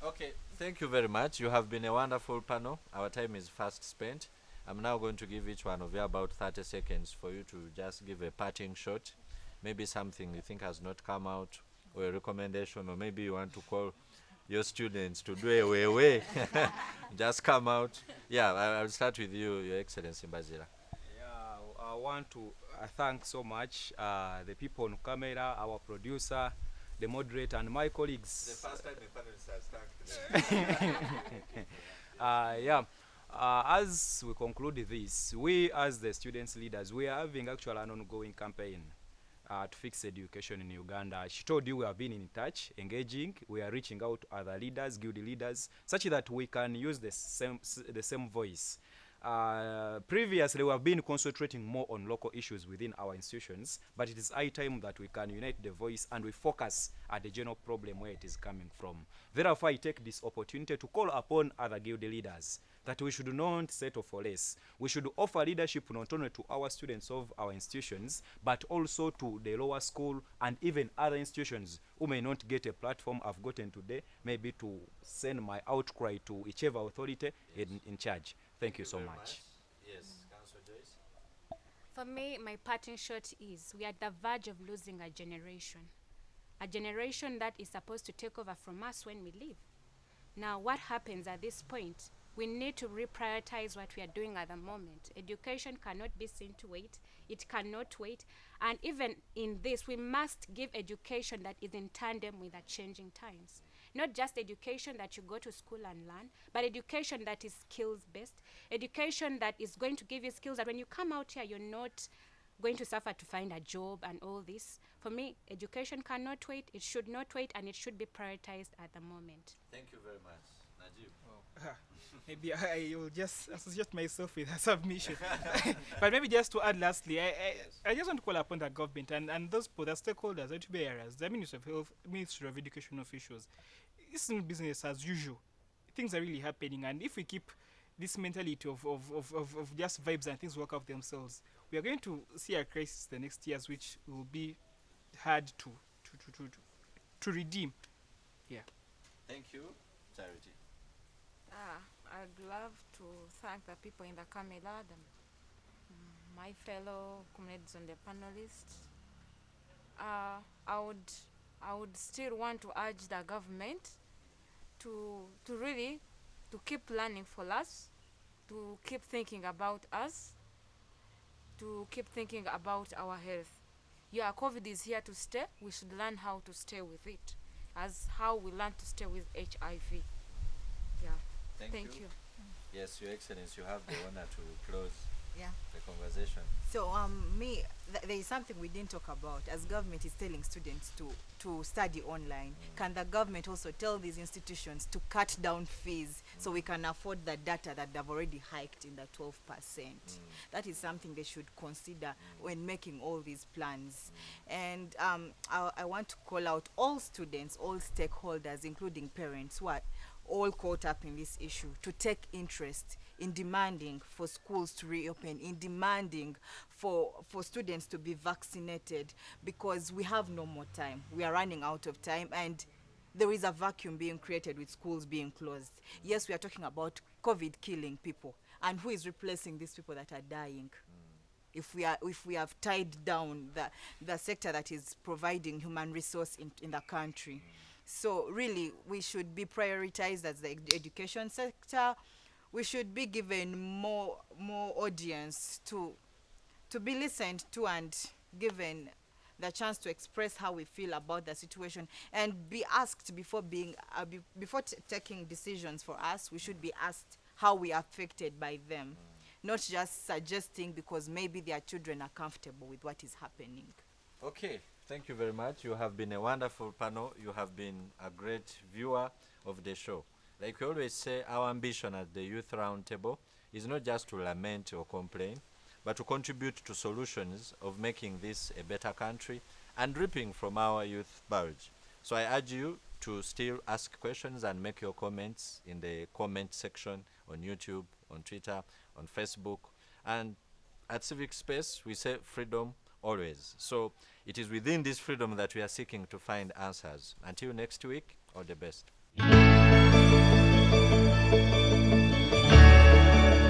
Okay, thank you very much. You have been a wonderful panel. Our time is fast spent. I'm now going to give each one of you about 30 seconds for you to just give a parting shot. Maybe something you think has not come out, or a recommendation, or maybe you want to call your students to do a way. Just come out. Yeah, I'll start with you, Your Excellency Mbaziira. Yeah, I want to thank so much the people on camera, our producer, the moderator, and my colleagues. The first time the panelists has thanked Yeah. As we conclude this, we as the students leaders, we are having actually an ongoing campaign to fix education in Uganda. She told you we have been in touch, engaging. We are reaching out to other leaders, guild leaders, such that we can use the same voice. Previously, we have been concentrating more on local issues within our institutions, but it is high time that we can unite the voice and we focus at the general problem where it is coming from. Therefore, I take this opportunity to call upon other guild leaders that we should not settle for less. We should offer leadership not only to our students of our institutions, but also to the lower school and even other institutions who may not get a platform I've gotten today, maybe to send my outcry to whichever authority in charge. Thank you so much. Yes, Councillor Joyce. For me, my parting shot is we are at the verge of losing a generation. a generation that is supposed to take over from us when we leave. Now, what happens at this point? We need to reprioritize what we are doing at the moment. Education cannot be seen to wait. It cannot wait. And even in this, we must give education that is in tandem with the changing times. Not just education that you go to school and learn, but education that is skills-based, education that is going to give you skills that when you come out here, you're not going to suffer to find a job and all this. For me, education cannot wait, it should not wait, and it should be prioritized at the moment. Thank you very much, Najib. Maybe I will just associate myself with a submission. But maybe just to add lastly, I just want to call upon the government and those the stakeholders, the bearers, the Ministry of Health, Ministry of Education officials. It's not business as usual. Things are really happening, and if we keep this mentality of just vibes and things work out themselves, we are going to see a crisis the next years, which will be hard to redeem. Yeah. Thank you, Charity. I'd love to thank the people in the Kamela, my fellow comrades on the panelists. I would still want to urge the government to really to keep planning for us, to keep thinking about us, to keep thinking about our health. Yeah, COVID is here to stay. We should learn how to stay with it, as how we learn to stay with HIV. Yeah. Thank you. Yes, Your Excellency, you have the honor to close Yeah. the conversation. So there is something we didn't talk about. As government is telling students to study online, can the government also tell these institutions to cut down fees so we can afford the data that they've already hiked in the 12%? That is something they should consider when making all these plans. And I want to call out all students, all stakeholders, including parents who are all caught up in this issue, to take interest in demanding for schools to reopen, in demanding for students to be vaccinated, because we have no more time. We are running out of time, and there is a vacuum being created with schools being closed. Yes, we are talking about COVID killing people, and who is replacing these people that are dying? If we have tied down the sector that is providing human resource in the country. So really, we should be prioritized as the education sector. We should be given more audience to be listened to and given the chance to express how we feel about the situation, and be asked before taking decisions for us. We should be asked how we are affected by them, not just suggesting because maybe their children are comfortable with what is happening. Okay, thank you very much. You have been a wonderful panel. You have been a great viewer of the show. Like we always say, our ambition at the Youth Roundtable is not just to lament or complain, but to contribute to solutions of making this a better country and reaping from our youth bulge. So I urge you to still ask questions and make your comments in the comment section on YouTube, on Twitter, on Facebook. And at Civic Space, we say freedom always. So it is within this freedom that we are seeking to find answers. Until next week, all the best.